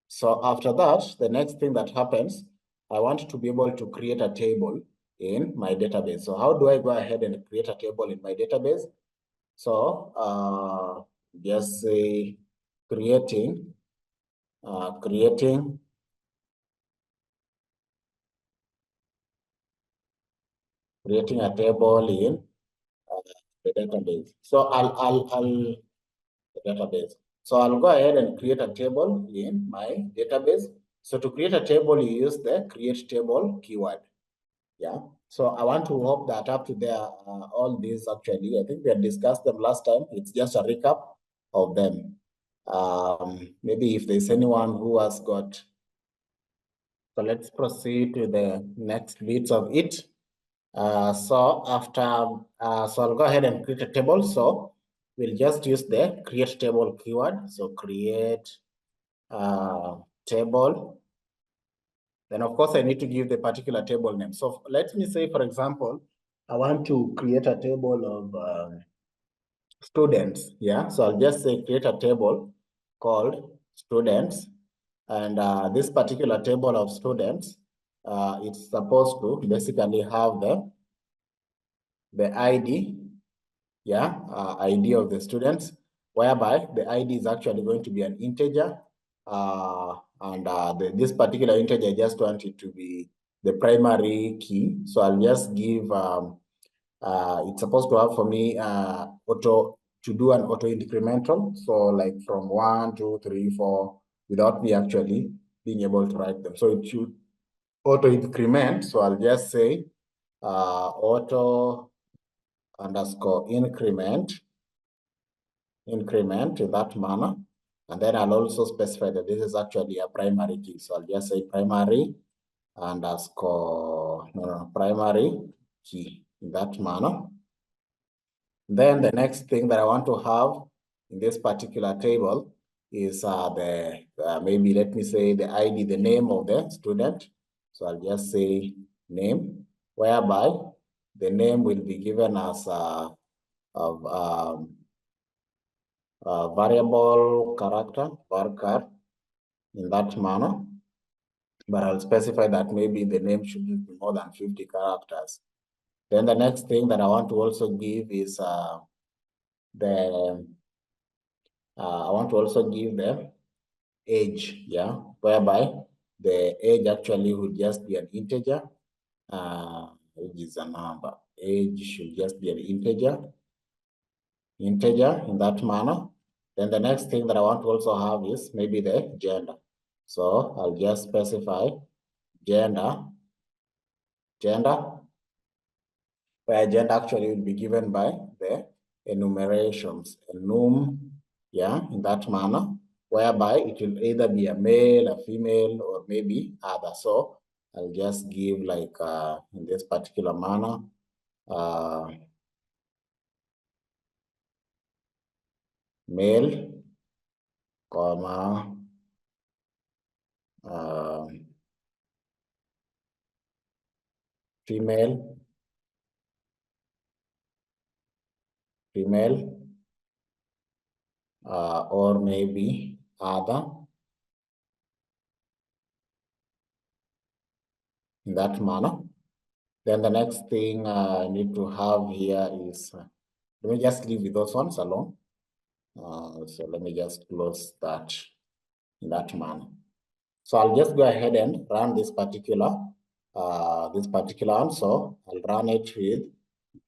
So after that, the next thing that happens, I want to be able to create a table in my database. So how do I go ahead and create a table in my database? So just say creating a table in the database. So I'll the database. So I'll go ahead and create a table in my database. So to create a table, you use the create table keyword. Yeah. So I want to hope that up to there, all these actually, I think we had discussed them last time. It's just a recap of them. Maybe if there's anyone who has got, so let's proceed to the next bits of it. So I'll go ahead and create a table. So we'll just use the create table keyword. So create table. Then of course I need to give the particular table name. So let me say, for example, I want to create a table of students. Yeah, so I'll just say create a table called students. And this particular table of students, it's supposed to basically have the ID, yeah, ID of the students, whereby the ID is actually going to be an integer. This particular integer, I just want it to be the primary key. So I'll just give, it's supposed to have for me to do an auto incremental. So like from 1, 2, 3, 4, without me actually being able to write them. So it should auto increment. So I'll just say auto underscore increment in that manner. And then I'll also specify that this is actually a primary key. So I'll just say primary underscore, primary key in that manner. Then the next thing that I want to have in this particular table is maybe let me say the ID, the name of the student. So I'll just say name, whereby the name will be given as variable character, varchar, in that manner. But I'll specify that maybe the name shouldn't be more than 50 characters. Then the next thing that I want to also give is I want to also give the age, yeah, whereby the age actually would just be an integer. Age is a number. Age should just be an integer in that manner. Then the next thing that I want to also have is maybe the gender. So I'll just specify gender, where gender actually will be given by the enumerations, enum, yeah, in that manner, whereby it will either be a male, a female, or maybe other. So I'll just give like in this particular manner, male, comma, female, or maybe other, in that manner. Then the next thing I need to have here is, let me just leave with those ones alone. So let me just close that in that manner. So I'll just go ahead and run this particular one. So I'll run it with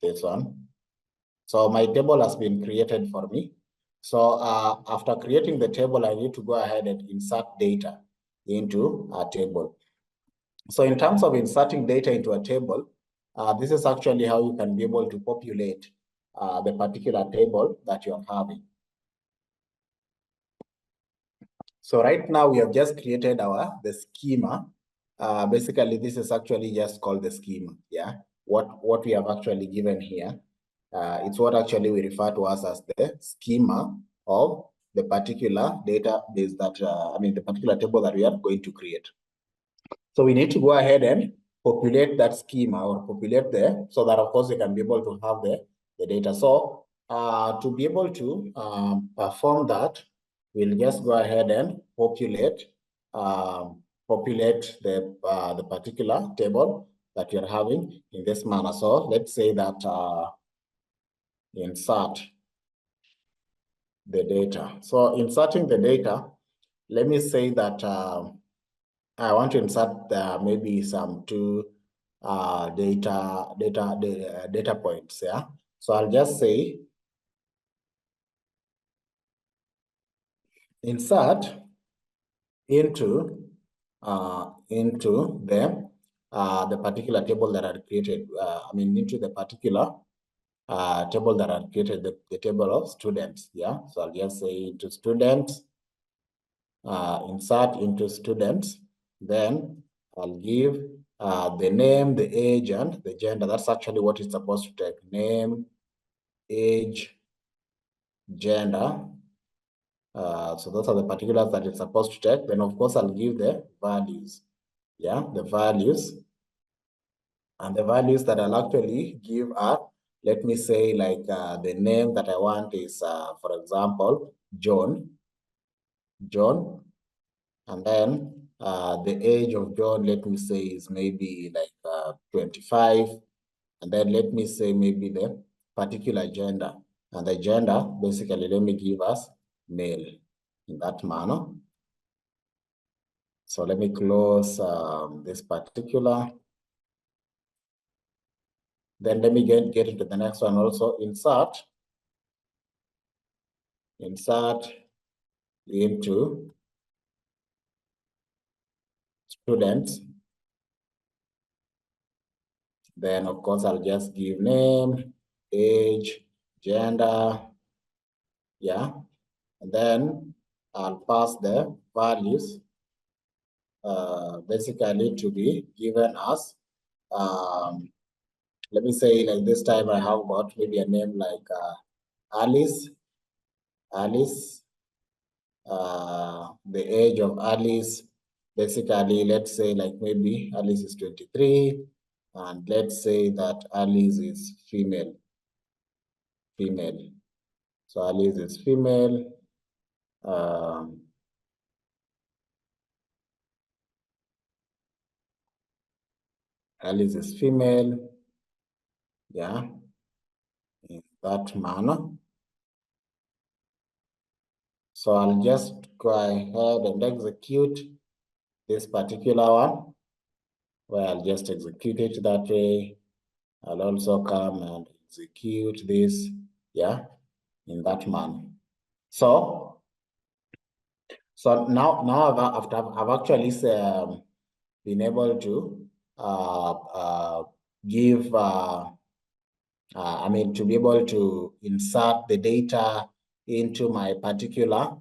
this one. So my table has been created for me. So after creating the table, I need to go ahead and insert data into a table. So in terms of inserting data into a table, this is actually how you can be able to populate the particular table that you're having. So right now we have just created the schema. Basically, this is actually just called the schema. Yeah, what we have actually given here, it's what actually we refer to as the schema of the particular database that the particular table that we are going to create. So we need to go ahead and populate that schema or populate so that of course we can be able to have the data. So to be able to perform that, we'll just go ahead and populate the particular table that you're having in this manner. So let's say that insert the data. So inserting the data, let me say that I want to insert maybe some two data points. Yeah. So I'll just say insert into the the particular table that I created. Into the particular table that I created, the table of students. Yeah, so I'll just say into students, insert into students, then I'll give the name, the age, and the gender. That's actually what it's supposed to take: name, age, gender. So those are the particulars that it's supposed to take. Then of course I'll give the values. Yeah, the values. And the values that I'll actually give are, let me say, like the name that I want is, for example, John. And then the age of John, let me say, is maybe like 25. And then let me say maybe the particular gender. And the gender, basically, let me give us male in that manner. So let me close this particular. Then let me get into the next one also. Insert into students. Then of course I'll just give name, age, gender, yeah. And then I'll pass the values basically to be given as, let me say like this time I have got maybe a name like Alice, the age of Alice, basically, let's say like maybe Alice is 23, and let's say that Alice is female. So Alice is female. Alice is female. Yeah, in that manner. So I'll just go ahead and execute this particular one, where I'll just execute it that way. I'll also come and execute this, yeah, in that manner. So now I've actually been able to give to be able to insert the data into my particular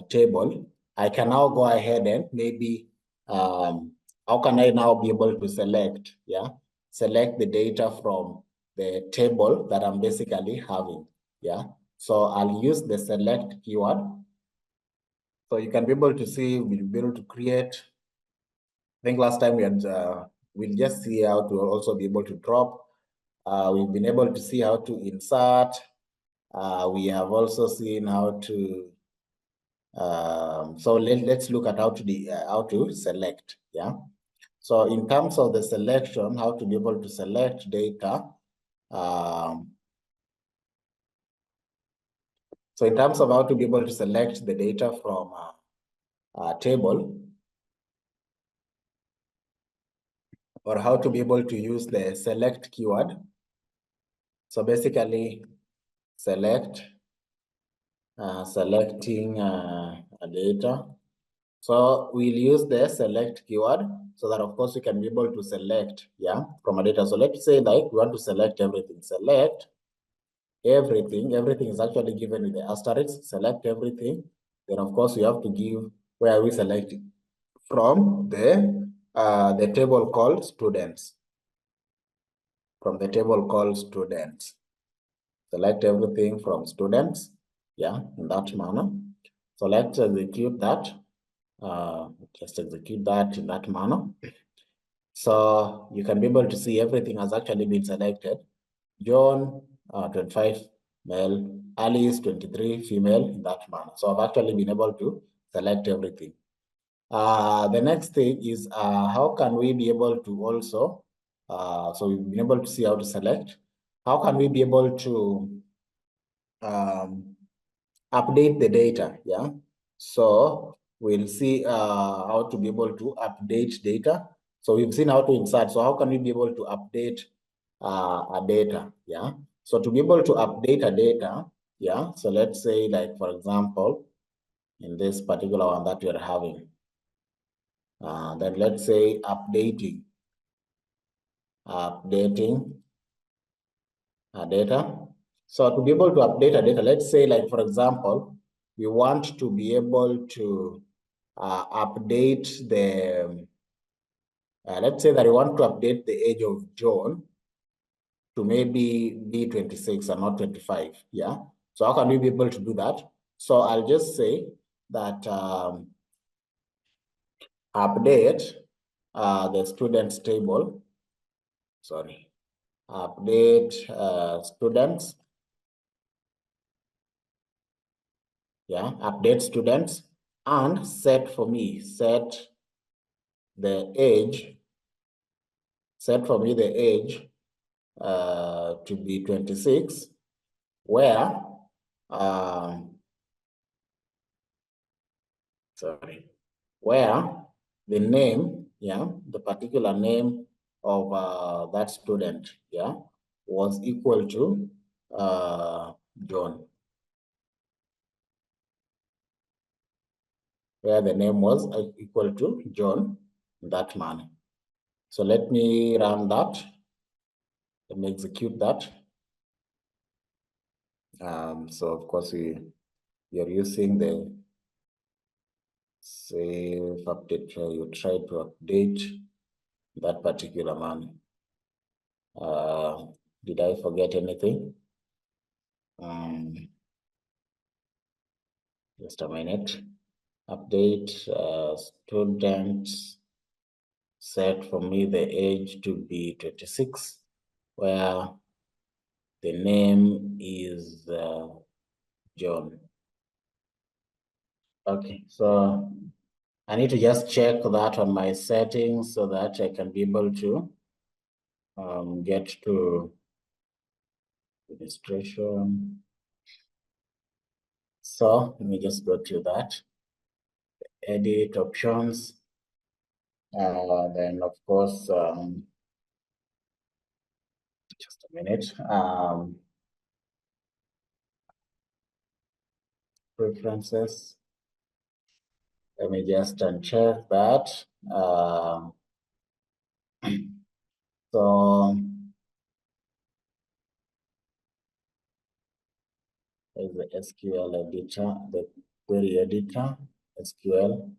table. I can now go ahead and maybe how can I now be able to select the data from the table that I'm basically having. Yeah, so I'll use the select keyword. So you can be able to see, we'll be able to create. I think last time we had, we'll just see how to also be able to drop. We've been able to see how to insert. We have also seen how to, so let's look at how to select, yeah. So in terms of the selection, how to be able to select data. So in terms of how to be able to select the data from a table, or how to be able to use the select keyword. So basically, selecting a data. So we'll use the select keyword so that of course we can be able to select, yeah, from a data. So let's say like we want to select everything. Select everything. Everything is actually given with the asterisk. Select everything. Then of course we have to give where are we selecting from the table called students. From the table called students. Select everything from students, yeah, in that manner. So let's execute that. Just execute that in that manner. So you can be able to see everything has actually been selected. John, 25, male, Alice, 23, female, in that manner. So I've actually been able to select everything. The next thing is how can we be able to also, so we've been able to see how to select. How can we be able to update the data, yeah? So we'll see how to be able to update data. So we've seen how to insert. So how can we be able to update a data, yeah? So to be able to update a data, yeah? So let's say like, for example, in this particular one that we are having, Then let's say updating data. So to be able to update a data, let's say like, for example, we want to be able to update the, let's say that we want to update the age of John to maybe be 26 and not 25, yeah? So how can we be able to do that? So I'll just say that update the students table, sorry, update students, yeah, update students, and set for me, set for me the age to be 26, where, where the name, yeah, the particular name of that student, yeah, was equal to John, where the name was equal to John, that man. So let me run that. Let me execute that. So of course we are using the save update. You try to update that particular man. Did I forget anything? Just a minute. Update students, set for me the age to be 26, where the name is John. Okay, so I need to just check that on my settings so that I can be able to get to registration. So let me just go to that. Edit options. Then of course, just a minute. Preferences. Let me just uncheck that. So is the SQL editor, the query editor, SQL,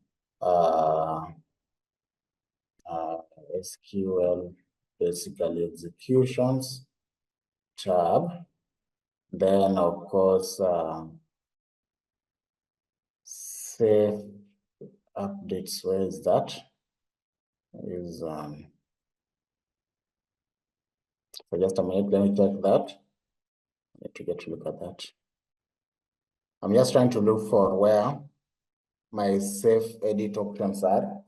SQL basically executions tab. Then of course, save updates. Where is that? Is so just a minute, let me check that. I need to get to look at that. I'm just trying to look for where my save edit options are.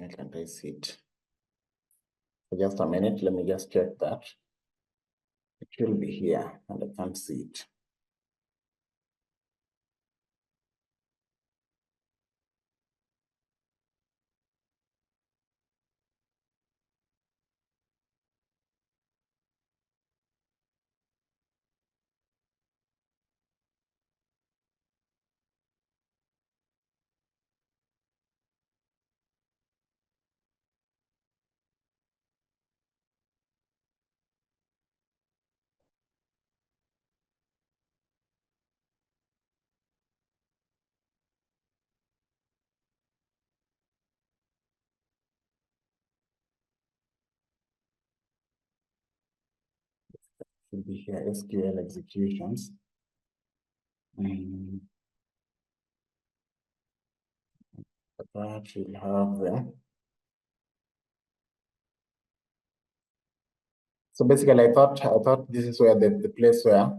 I can't see it. For just a minute, let me just check that. It will be here and I can't see it. Should be here, SQL executions. That will have them. So basically, I thought this is where the place where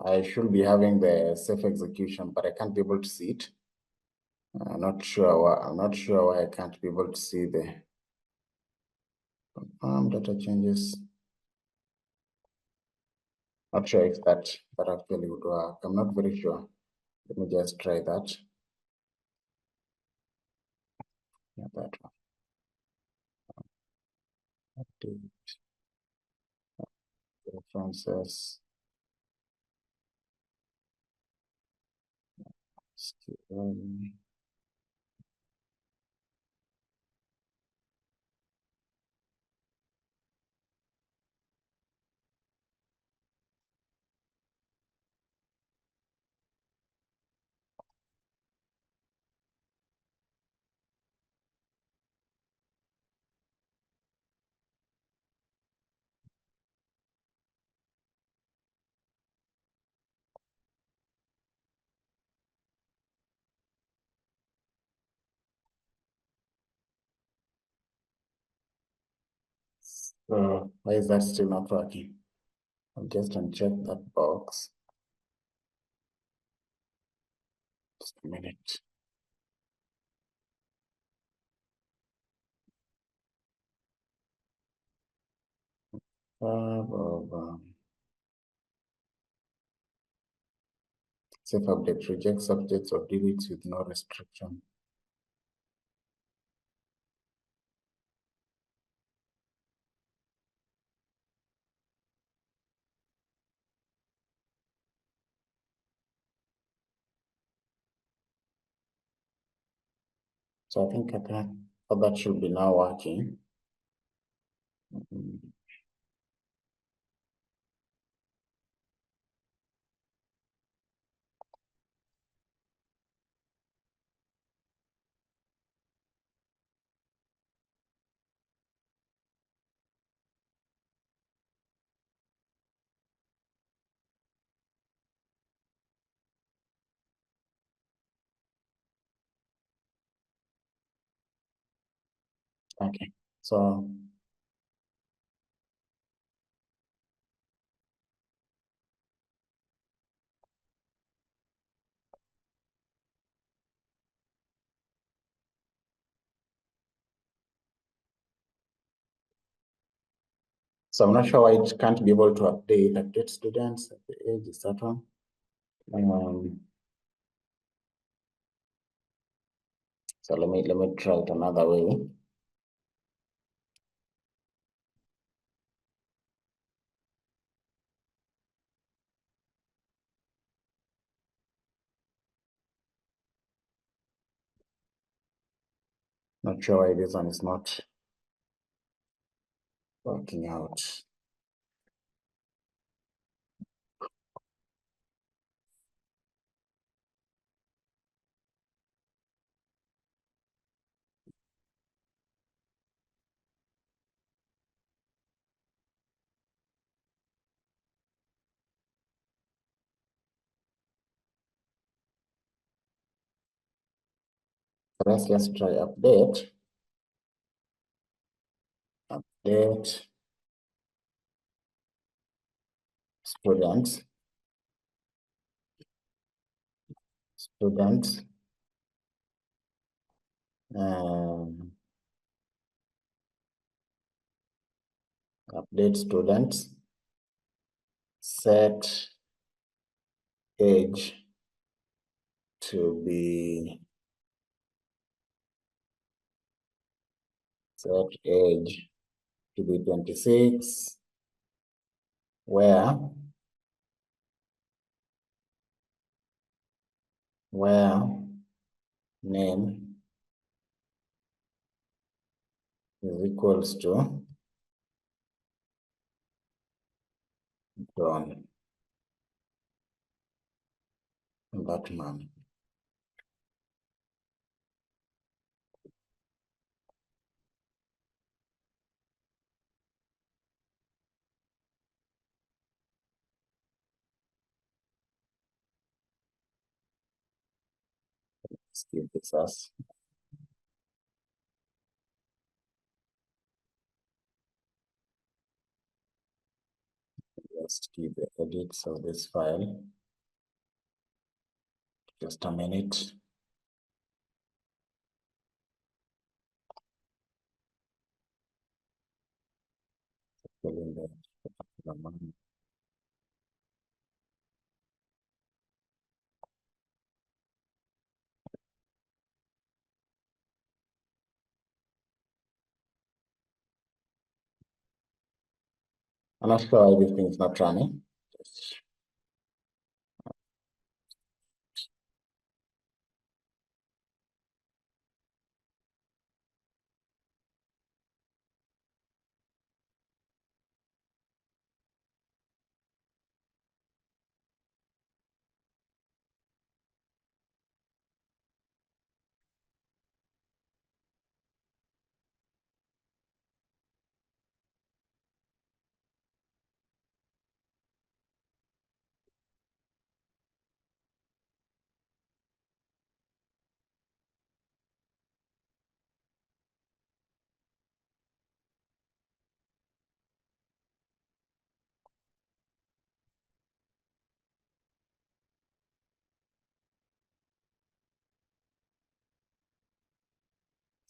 I should be having the safe execution, but I can't be able to see it. I'm not sure why I can't be able to see the data changes. Not sure if that actually would work. I'm not very sure. Let me just try that. Yeah, that one. Update references. So why is that still not working? I'll just uncheck that box. Just a minute. Safe update rejects updates or deletes with no restriction. So I think that should be now working. Okay, so I'm not sure why it can't be able to update students at the age. Is that one? So let me try it another way. Not sure why this one is not working out. Let's just try update students, update students, set age to be 26, where name is equals to John Batman. Let's give this as let's keep the edits of this file. Just a minute. I'm not sure why this thing is not running.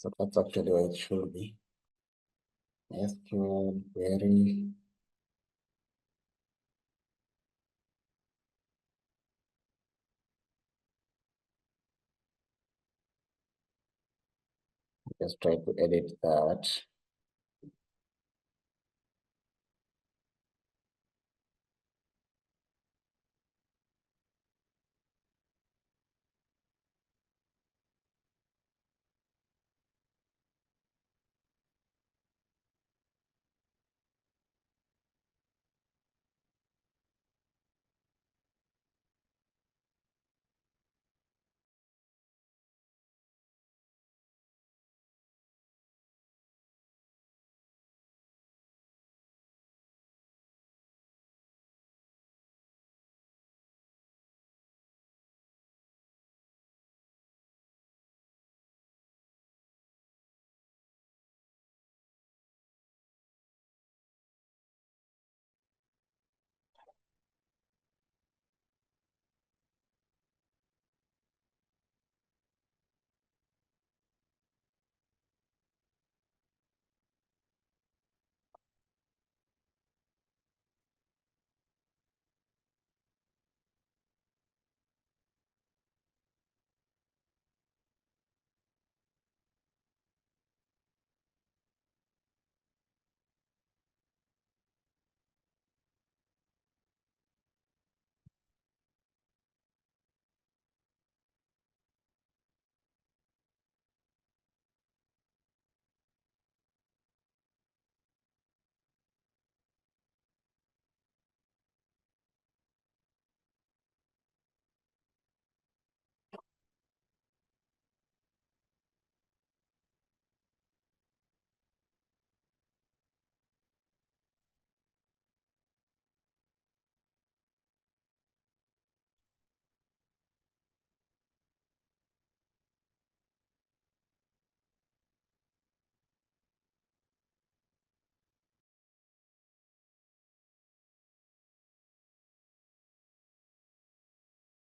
So that's actually what it should be. SQL query. Just try to edit that.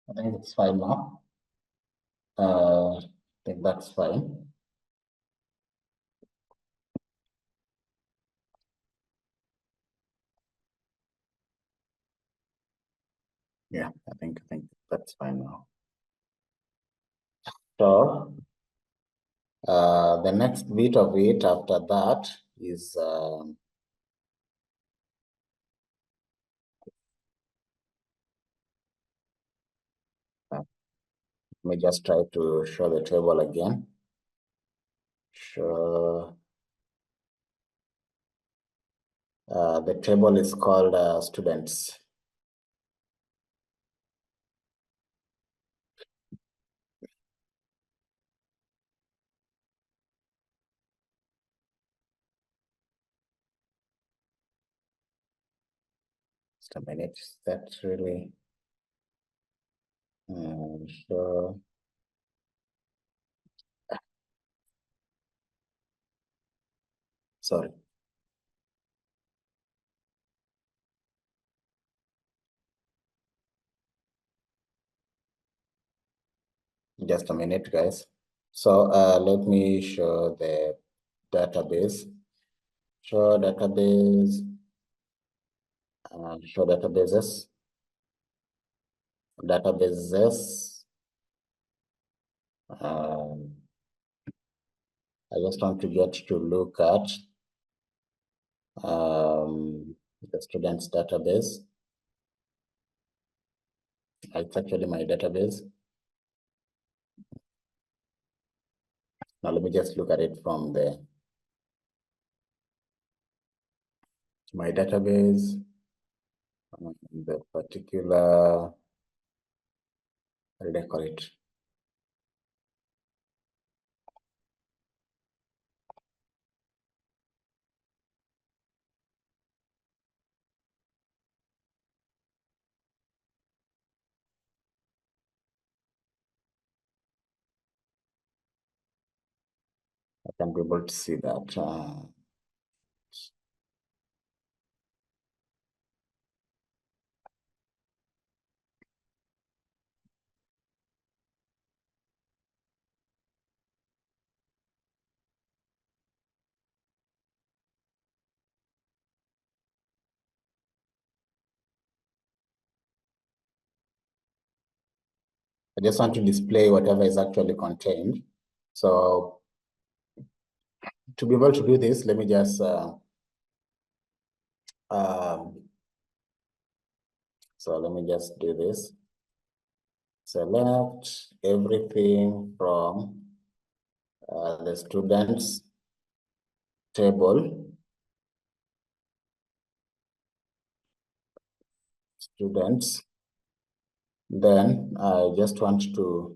I think it's fine now. I think that's fine. Yeah, I think that's fine now. So the next bit of it after that is let me just try to show the table again. Show the table is called students. Just a minute. That's really sure. Sorry. Just a minute, guys. So let me show the database. Show database. Show databases. Databases. I just want to get to look at the students database. It's actually my database. Now let me just look at it from my database. The particular, what did I call it? I can be able to see that. I just want to display whatever is actually contained. So to be able to do this, let me just so let me just do this. Select everything from the students table, students. Then I just want to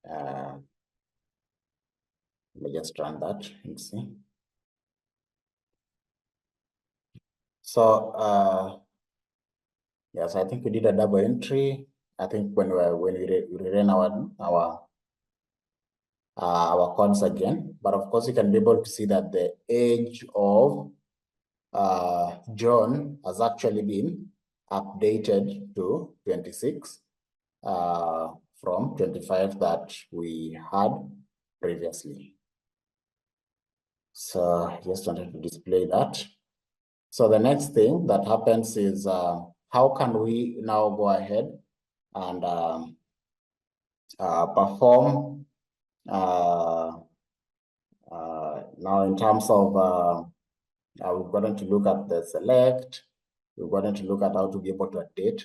let me just run that and see. So yes, I think we did a double entry. I think when we ran our codes again, but of course you can be able to see that the age of John has actually been updated to 26 from 25 that we had previously. So just wanted to display that. So the next thing that happens is how can we now go ahead and perform now in terms of we're going to look at the select, we're going to look at how to be able to update.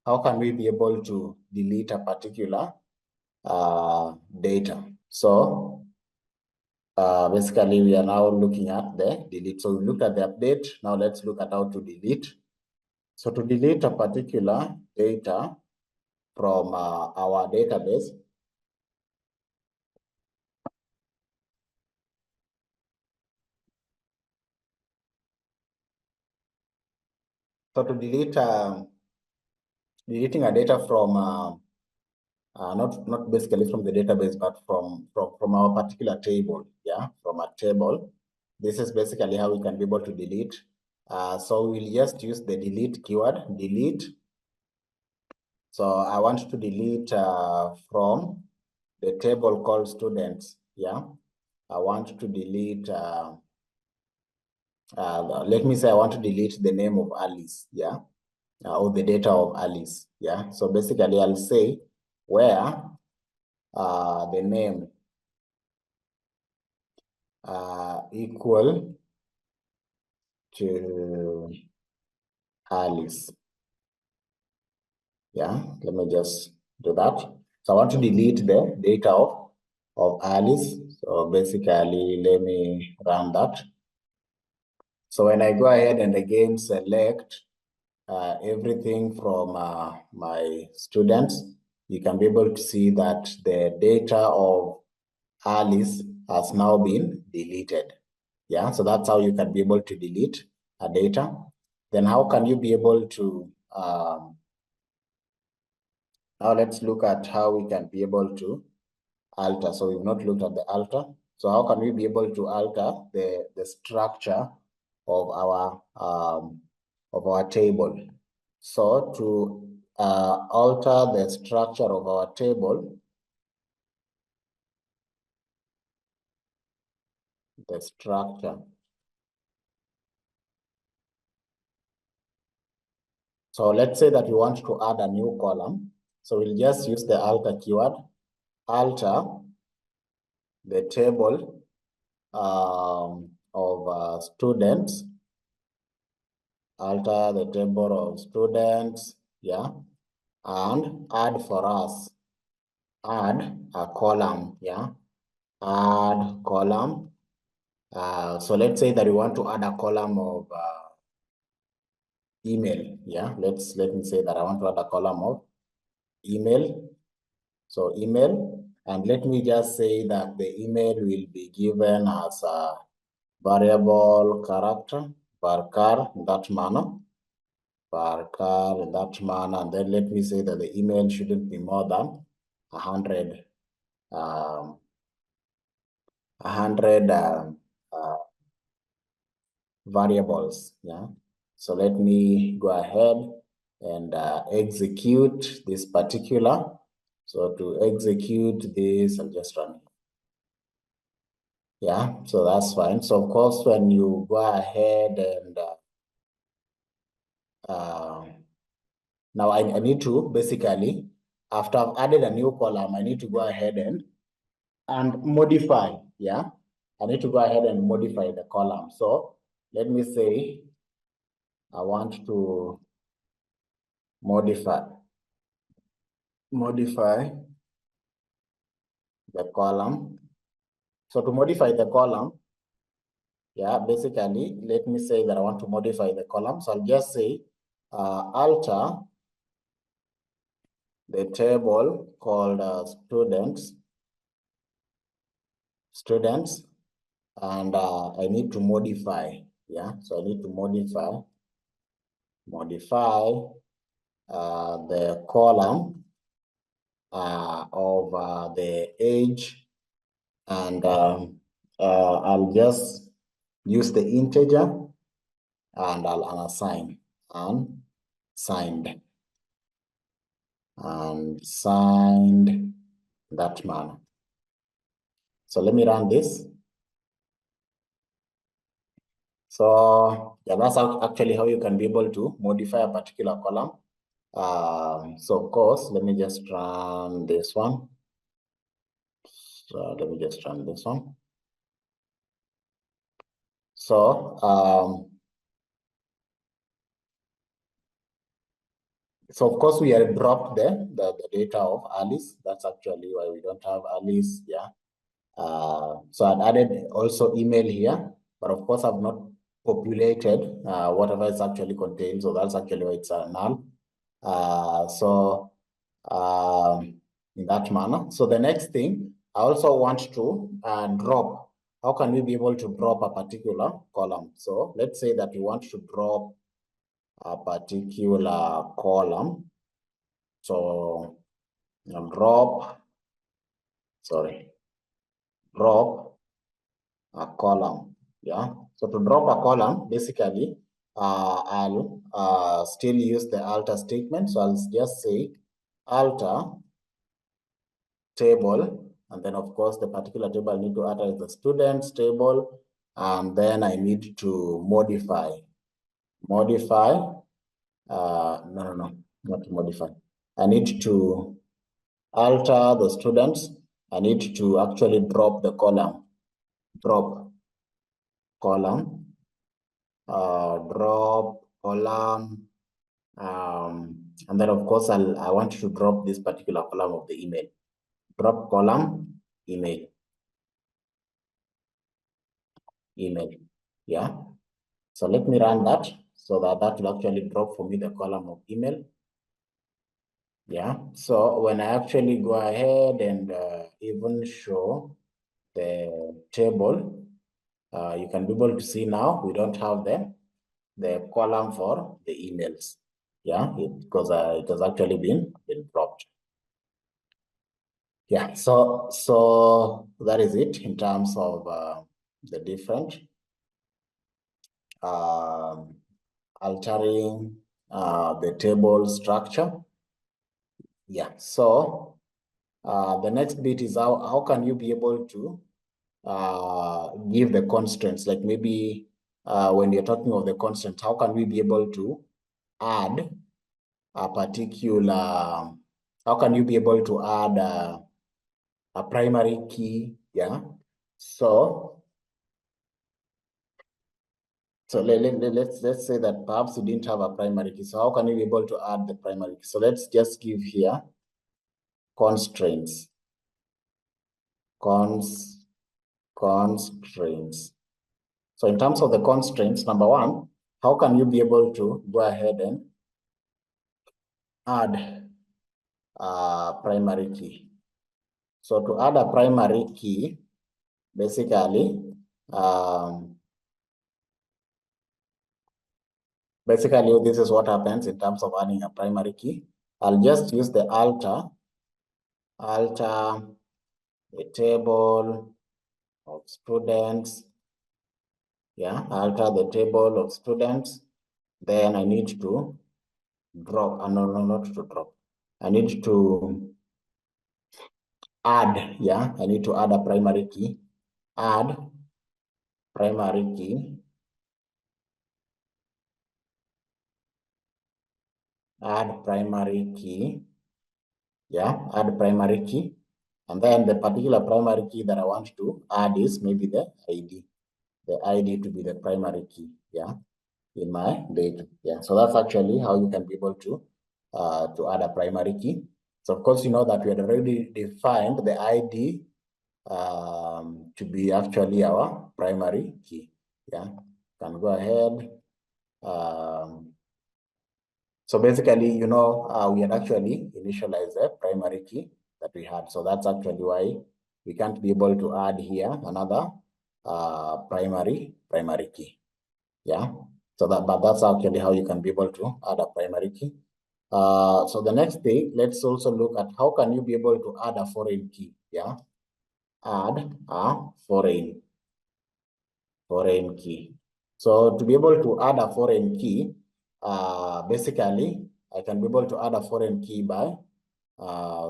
How can we be able to delete a particular data? So basically we are now looking at the delete. So we looked at the update. Now let's look at how to delete. So to delete a particular data from our database, so to delete deleting a data from not basically from the database, but from our particular table, yeah, from a table. This is basically how we can be able to delete. So we'll just use the delete keyword, delete. So I want to delete from the table called students, yeah. I want to delete, let me say I want to delete the name of Alice, yeah, or the data of Alice, yeah. So basically I'll say where the name equal to Alice. Yeah, let me just do that. So I want to delete the data of Alice. So basically, let me run that. So when I go ahead and again select everything from my students, you can be able to see that the data of Alice has now been deleted. Yeah, so that's how you can be able to delete a data. Then how can you be able to, now let's look at how we can be able to alter. So we've not looked at the alter. So how can we be able to alter the structure of our table? So to alter the structure of our table, the structure. So let's say that we want to add a new column. So we'll just use the alter keyword, alter the table of students, alter the table of students, yeah, and add for us, add a column, yeah, add column. So let's say that we want to add a column of email, yeah. Let me say that I want to add a column of email. So email, and let me just say that the email will be given as a variable character, varchar in that manner, varchar in that manner, and then let me say that the email shouldn't be more than 100 variables, yeah. So let me go ahead and execute this particular. So to execute this, I'll just run it. Yeah, so that's fine. So of course, when you go ahead and Now I need to basically, after I've added a new column, I need to go ahead and modify, yeah? I need to go ahead and modify the column. So let me say I want to modify the column. So to modify the column, yeah, basically, let me say that I want to modify the column. So I'll just say alter the table called students, and I need to modify, yeah? So I need to modify the column of the age, and I'll just use the integer, and I'll unassign signed that manner. So let me run this. So yeah, that's actually how you can be able to modify a particular column. So of course, let me just run this one. So let me just run this one. So so of course we have dropped the data of Alice. That's actually why we don't have Alice. Yeah. So I've added also email here, but of course I've not populated whatever it's actually contained. So that's actually why it's null. So in that manner. So the next thing, I also want to drop. How can we be able to drop a particular column? So let's say that we want to drop a particular column. So drop a column. Yeah. So to drop a column, basically, I'll still use the alter statement. So I'll just say alter table, and then of course the particular table I need to alter is the students table, and then I need to modify. No, not modify. I need to alter the students. I need to actually drop the column. Drop column. And then of course I want to drop this particular column of the email. Drop column email. Yeah. So let me run that so that will actually drop for me the column of email. Yeah. So when I actually go ahead and even show the table, you can be able to see now we don't have the column for the emails. Yeah, because it has actually been dropped. Yeah, so that is it in terms of the different altering the table structure. Yeah, so the next bit is how can you be able to give the constraints, like maybe when you're talking of the constraints, how can we be able to add a particular, how can you be able to add a primary key? Yeah. So let's say that perhaps you didn't have a primary key. So how can you be able to add the primary key? So let's just give here constraints. Constraints. So in terms of the constraints, number one, how can you be able to go ahead and add a primary key? So to add a primary key, basically, this is what happens in terms of adding a primary key. I'll just use the alter the table of students. Yeah, alter the table of students. Then I need to drop, no, not to drop. I need to add, yeah, I need to add a primary key. Add primary key. add primary key. Yeah, add primary key. And then the particular primary key that I want to add is maybe the ID to be the primary key. Yeah, in my data. Yeah, so that's actually how you can be able to add a primary key. So of course, you know that we had already defined the ID to be actually our primary key. Yeah, can go ahead. So basically, you know, we had actually initialized a primary key that we had. So that's actually why we can't be able to add here another primary key. Yeah. So but that's actually how you can be able to add a primary key. So the next thing, let's also look at how can you be able to add a foreign key. Yeah. Add a foreign key. So to be able to add a foreign key, basically, I can be able to add a foreign key by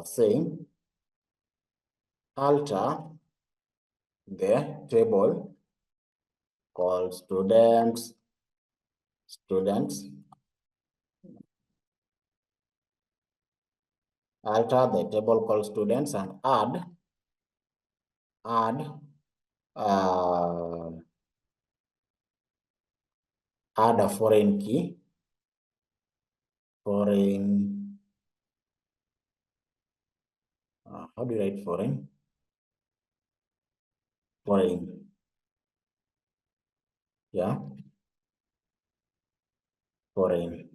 saying alter the table called students, alter the table called students and add a foreign key, how do you write foreign? Yeah, foreign.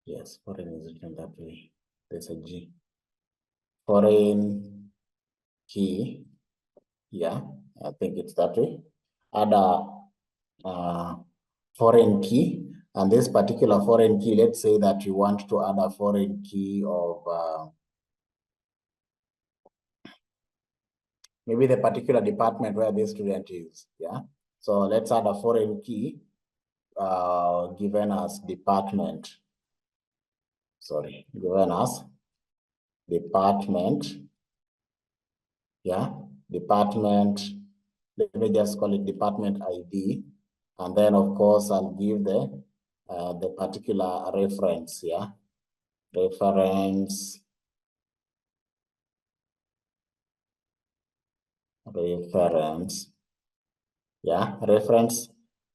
Yes, foreign is written that way. There's a G. Foreign key. Yeah, I think it's that way. Add a foreign key. And this particular foreign key, let's say that you want to add a foreign key of maybe the particular department where this student is. Yeah. So let's add a foreign key given as department. Sorry, given as department. Yeah, department. Let me just call it department ID. And then of course I'll give the particular reference. Yeah. Reference. Yeah, reference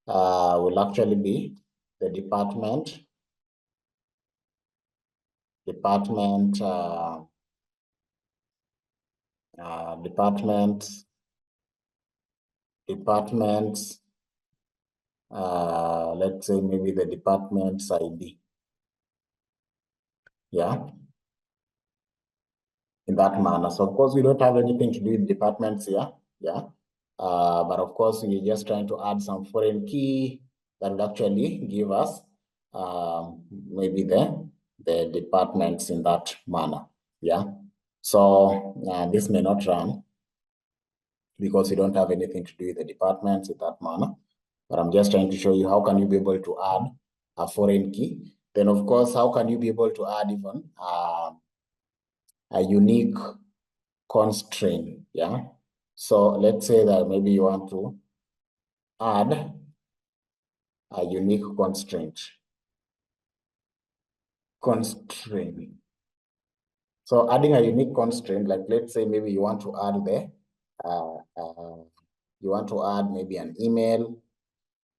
will actually be the department department let's say maybe the department's ID. Yeah, in that manner. So of course we don't have anything to do with departments here. Yeah, but of course we're just trying to add some foreign key that would actually give us maybe the departments in that manner. Yeah, so this may not run because you don't have anything to do with the departments in that manner. But I'm just trying to show you how can you be able to add a foreign key. Then of course, how can you be able to add even a unique constraint? Yeah. So let's say that maybe you want to add a unique constraint. So adding a unique constraint, like let's say maybe you want to add maybe an email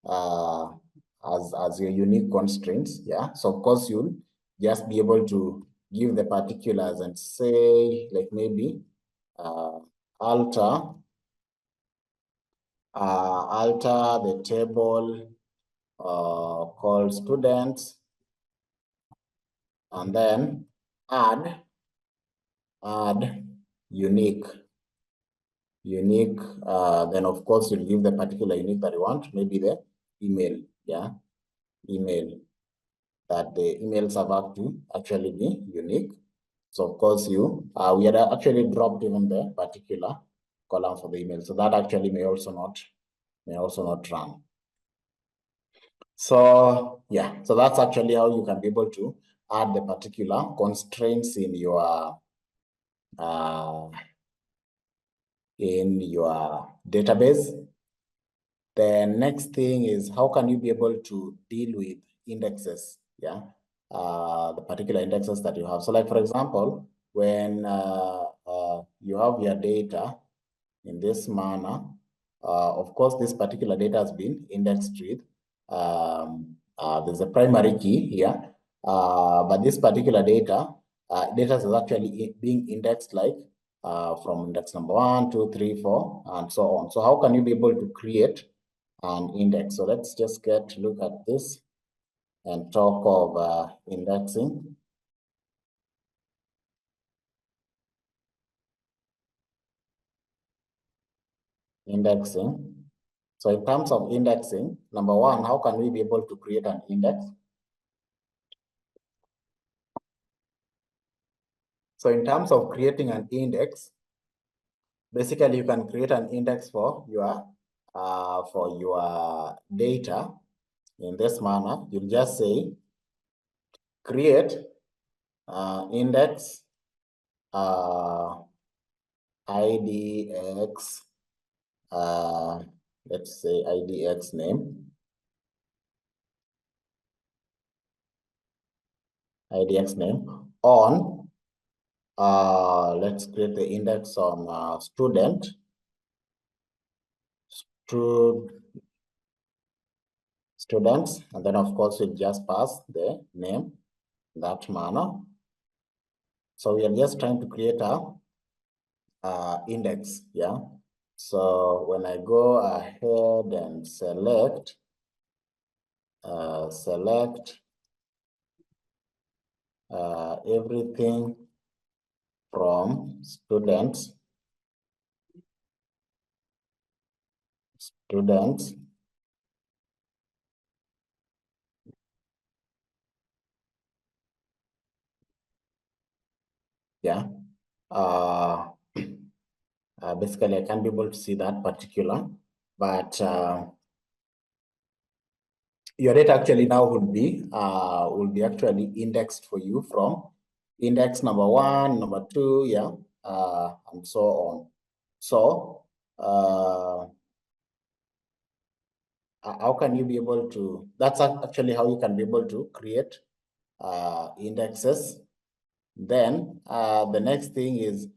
as your unique constraints. Yeah. So of course you'll just be able to give the particulars and say like maybe alter the table called students, and then add unique. Then of course you'll give the particular unique that you want, maybe the email. Yeah, email, that the emails have to actually be unique. So of course we had actually dropped even the particular column for the email. So that actually may also not run. So yeah, so that's actually how you can be able to add the particular constraints in your database. The next thing is how can you be able to deal with indexes yeah, the particular indexes that you have. So like, for example, when you have your data in this manner, of course, this particular data has been indexed with, there's a primary key here, but this particular data is actually being indexed like from index number 1, 2, 3, 4, and so on. So how can you be able to create an index? So let's just look at this and talk of indexing. So in terms of indexing, number one, how can we be able to create an index? So in terms of creating an index, basically you can create an index for your data in this manner. You'll just say create index IDX, let's say IDX name, on, let's create the index on students, and then of course we just pass the name in that manner. So we are just trying to create a index, yeah. So when I go ahead and select everything from students, yeah. Basically, I can't be able to see that particular, but your data actually now will be actually indexed for you from index number 1, number 2, yeah, and so on. So how can you be able to? That's actually how you can be able to create indexes. Then the next thing is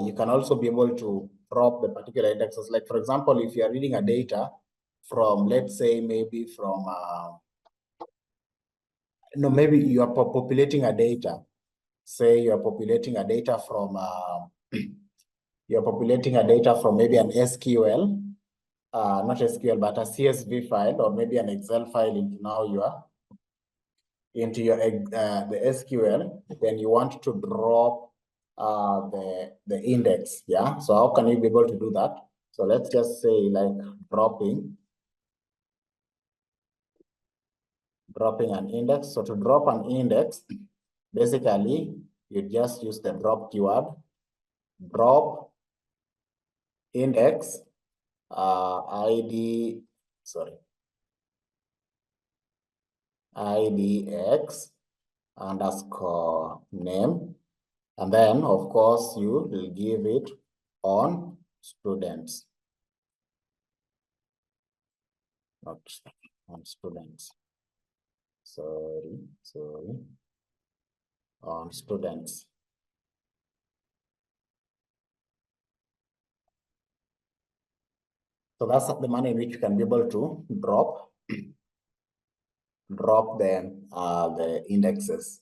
you can also be able to drop the particular indexes. Like, for example, if you are reading a data from, let's say, maybe from, no, maybe you are populating a data. Say you are populating a data from, you're populating a data from maybe an SQL, not SQL, but a CSV file, or maybe an Excel file into now into your the SQL, then you want to drop the index, yeah. So how can you be able to do that? So let's just say like dropping an index. So to drop an index, basically you just use the drop keyword, drop index ID, sorry, IDX underscore name. And then, of course, you will give it on students, not on students. Sorry, on students. So that's the manner in which you can be able to drop the indexes.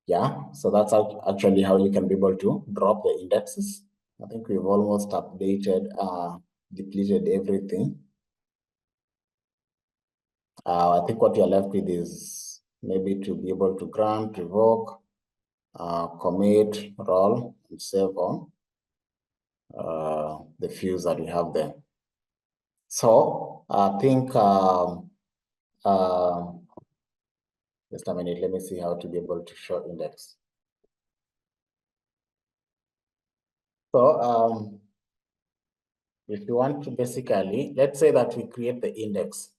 Yeah, so that's actually how you can be able to drop the indexes. I think we've almost updated, depleted everything. I think what you're left with is maybe to be able to grant, revoke, commit, roll, and save on the fields that we have there. So I think just a minute, let me see how to be able to show index. So if you want to basically, let's say that we create the index,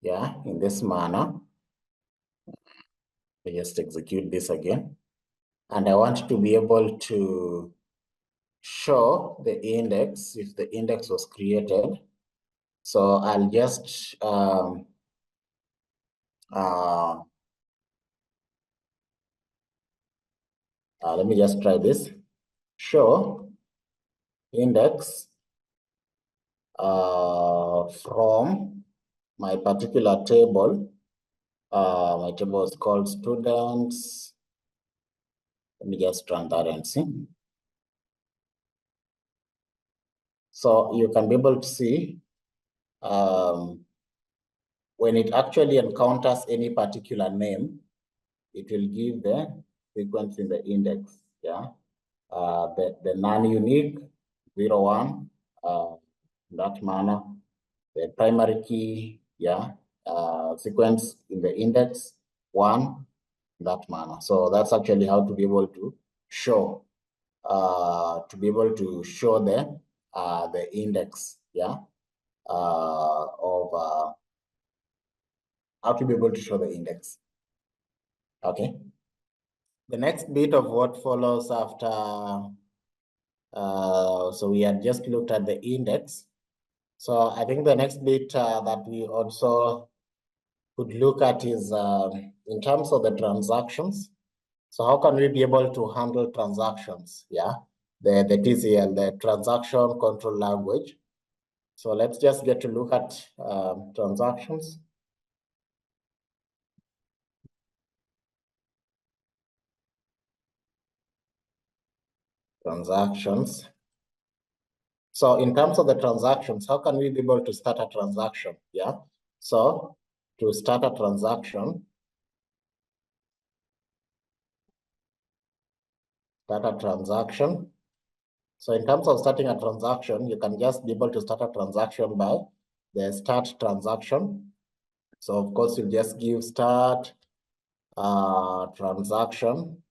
yeah, in this manner. I just execute this again. And I want to be able to show the index if the index was created. So I'll just Let me just try this. Show index from my particular table. My table is called students. Let me just run that and see. So you can be able to see when it actually encounters any particular name, it will give the sequence in the index. Yeah. The non-unique 01, in that manner, the primary key, yeah, sequence in the index 1, in that manner. So that's actually how to be able to show, the index, yeah, of how to be able to show the index. Okay. The next bit of what follows after, so we had just looked at the index. So I think the next bit that we also could look at is in terms of the transactions. So how can we be able to handle transactions? Yeah, the TCL, the transaction control language. So let's just get to look at transactions. Transactions. So in terms of the transactions, how can we be able to start a transaction? Yeah. So to start a transaction, So in terms of starting a transaction, you can just be able to start a transaction by the start transaction. So of course, you just give start transaction.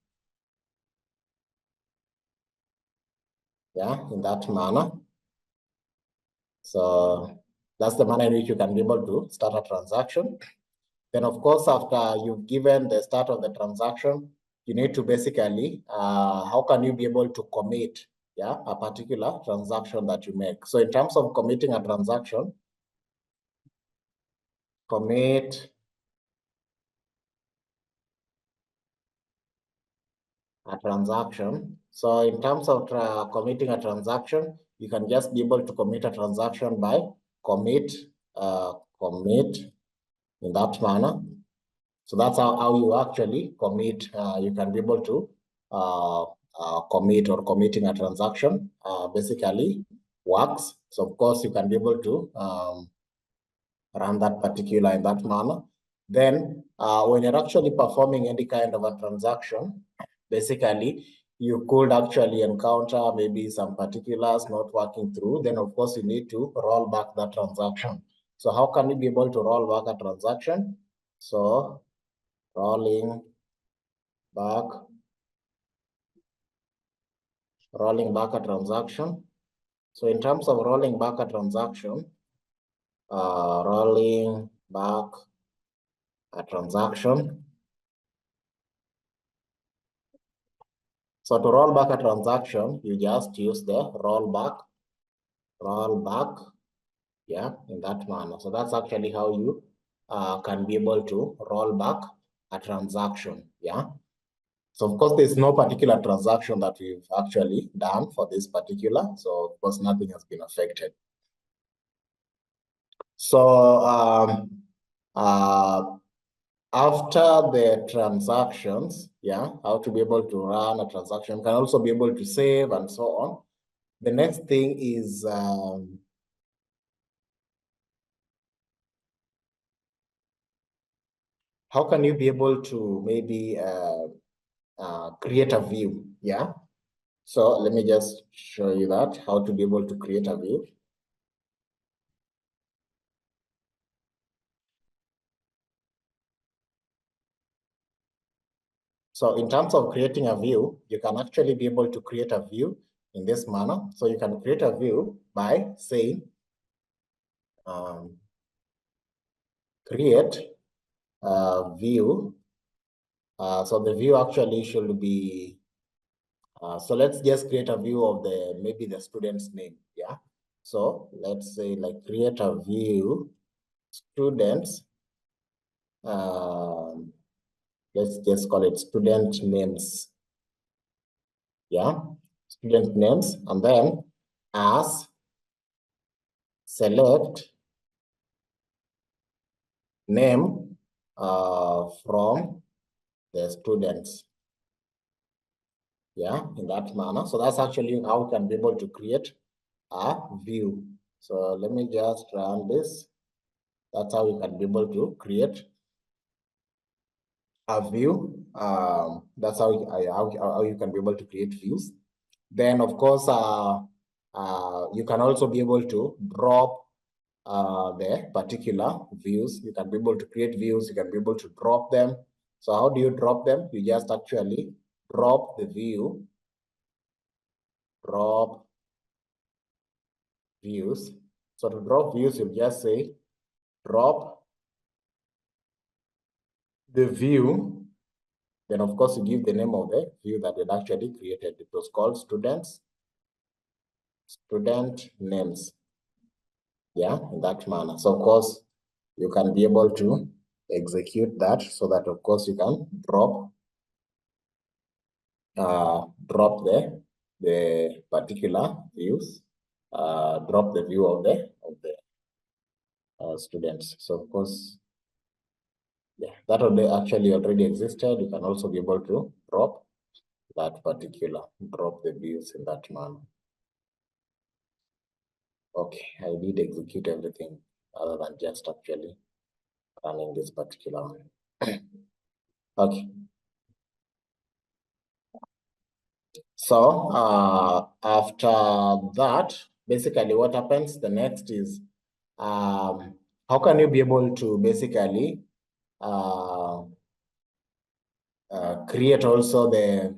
Yeah, in that manner. So that's the manner in which you can be able to start a transaction. Then of course, after you've given the start of the transaction, you need to basically, how can you be able to commit, yeah, a particular transaction that you make? So in terms of committing a transaction, commit a transaction. So in terms of committing a transaction, you can just be able to commit a transaction by commit in that manner. So that's how you actually commit. You can be able to commit or committing a transaction basically works. So of course you can be able to run that particular in that manner. Then when you're actually performing any kind of a transaction, basically you could actually encounter maybe some particulars not working through. Then of course you need to roll back that transaction. So how can you be able to roll back a transaction? So rolling back a transaction. So in terms of rolling back a transaction, rolling back a transaction. So to roll back a transaction, you just use the roll back, yeah, in that manner. So that's actually how you can be able to roll back a transaction, yeah. So of course, there's no particular transaction that we've actually done for this particular. So of course, nothing has been affected. So after the transactions, yeah, how to be able to run a transaction, can also be able to save and so on. The next thing is how can you be able to maybe create a view, yeah? So let me just show you that, how to be able to create a view. So in terms of creating a view, you can actually be able to create a view in this manner. So you can create a view by saying create a view. So the view actually should be, so let's just create a view of maybe the student's name, yeah? So let's say like create a view, students, let's just call it student names. yeah, student names, and then as select name from the students. Yeah, in that manner. So that's actually how we can be able to create a view. So let me just run this. That's how we can be able to create a view. That's how you can be able to create views. Then, of course, you can also be able to drop the particular views. You can be able to create views. You can be able to drop them. So how do you drop them? You just actually drop the view, drop views. So to drop views, you just say drop the view. Then, of course, you give the name of the view that it actually created. It was called student names. Yeah, in that manner. So, of course, you can be able to execute that so that, of course, you can drop the particular views, drop the view of the students. So, of course, yeah, that actually already existed. You can also be able to drop that particular, drop the views in that manner. Okay, I did execute everything other than just actually running this particular one. Okay. So after that, basically what happens, the next is how can you be able to basically create also the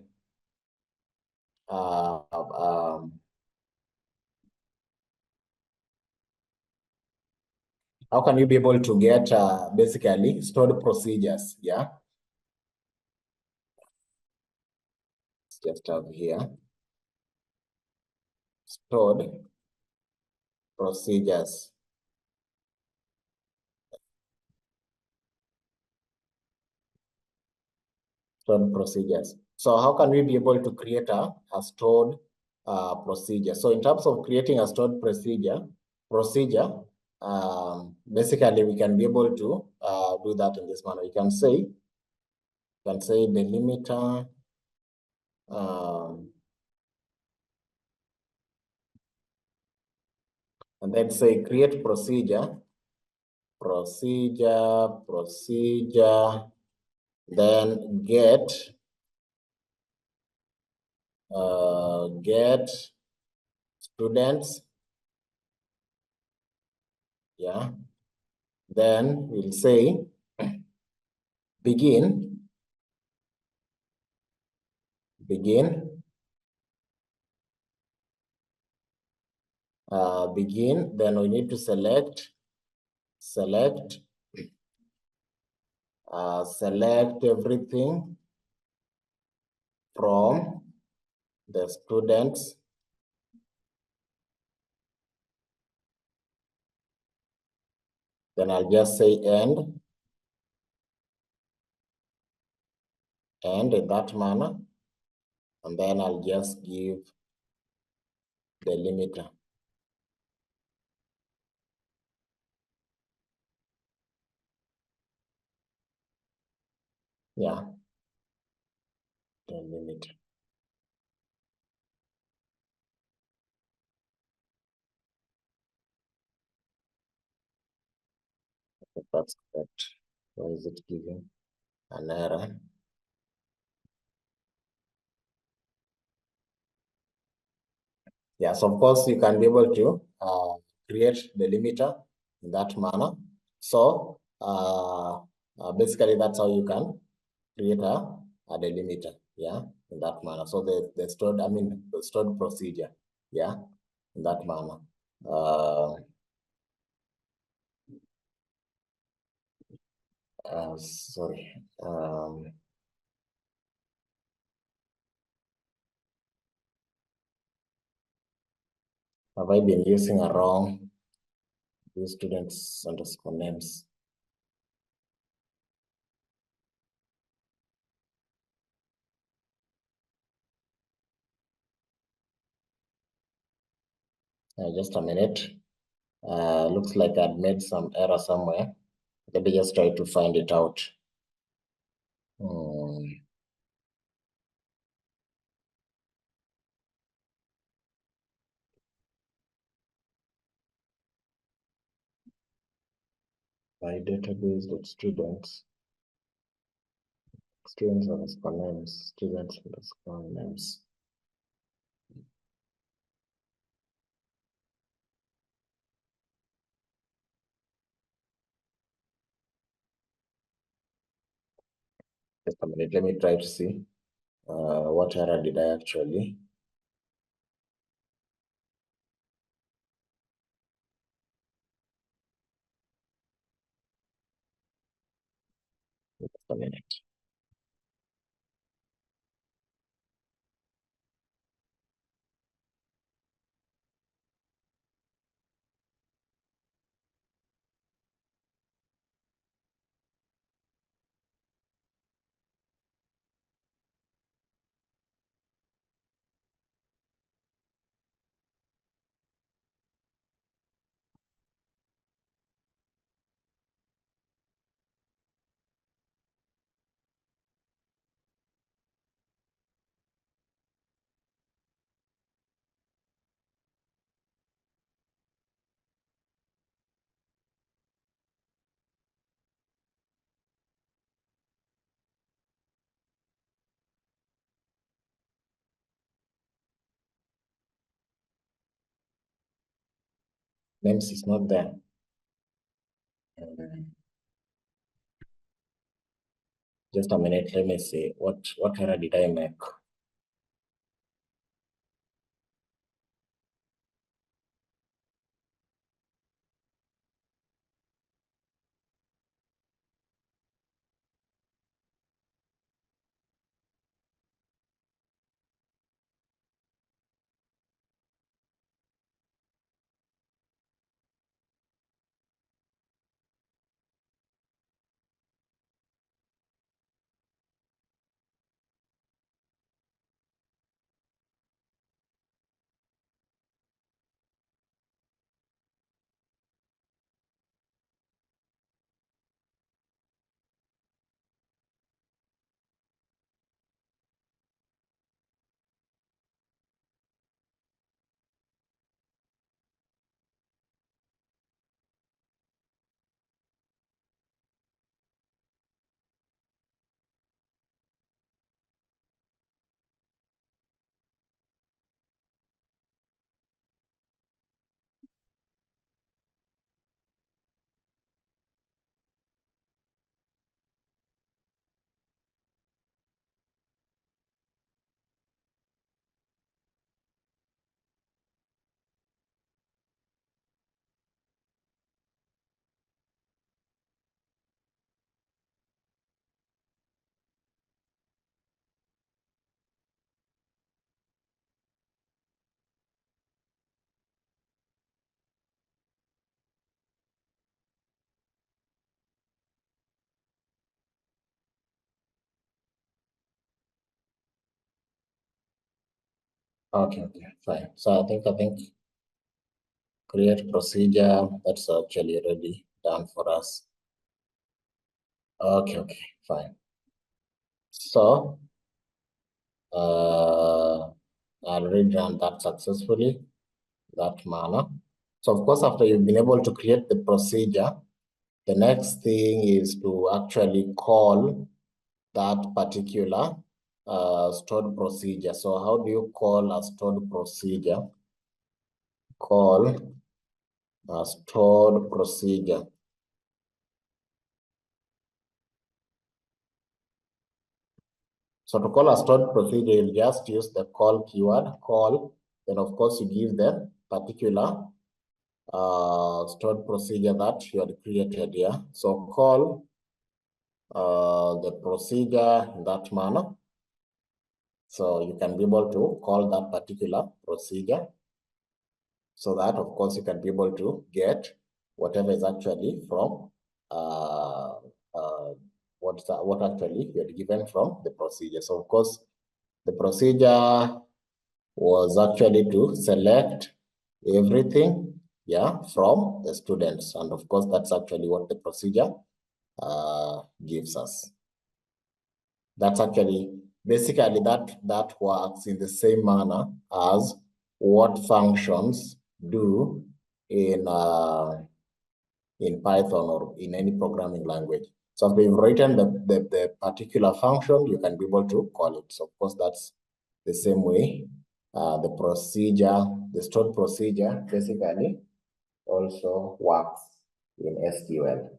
how can you be able to get basically stored procedures? Yeah. Let's just have here stored procedures. Stored procedures. So how can we be able to create a stored procedure? So in terms of creating a stored procedure, basically we can be able to do that in this manner. You can say delimiter and then say create procedure, then get students. Yeah. Then we'll say begin, then we need to select everything from the students. Then I'll just say end in that manner. And then I'll just give the limiter. Yeah, the limiter. That's correct. Why is it giving an error? Yeah, so of course you can be able to create the limiter in that manner. So basically that's how you can create a delimiter, yeah, in that manner. So the stored procedure, yeah, in that manner. Sorry. Have I been using a wrong students underscore names? Just a minute. Looks like I'd made some error somewhere. Let me just try to find it out. My database.students. Students underscore names. Students underscore names. Just a minute. Let me try to see what error did I actually. Just a minute. Names is not there. Just a minute. Let me see what error did I make. Okay, fine. So I think create procedure, that's actually already done for us. Okay, fine. So I'll rerun that successfully, that manner. So of course, after you've been able to create the procedure, the next thing is to actually call that particular stored procedure. So how do you call a stored procedure? Call a stored procedure. So to call a stored procedure, you just use the call keyword, call, then of course you give the particular stored procedure that you had created here. So call the procedure in that manner. So you can be able to call that particular procedure so that of course you can be able to get whatever is actually from what actually you had given from the procedure. So of course the procedure was actually to select everything, yeah, from the students. And of course, that's actually what the procedure gives us. That's actually, basically that works in the same manner as what functions do in Python or in any programming language. So if we've written the particular function, you can be able to call it. So of course, that's the same way. The procedure, the stored procedure, basically also works in SQL.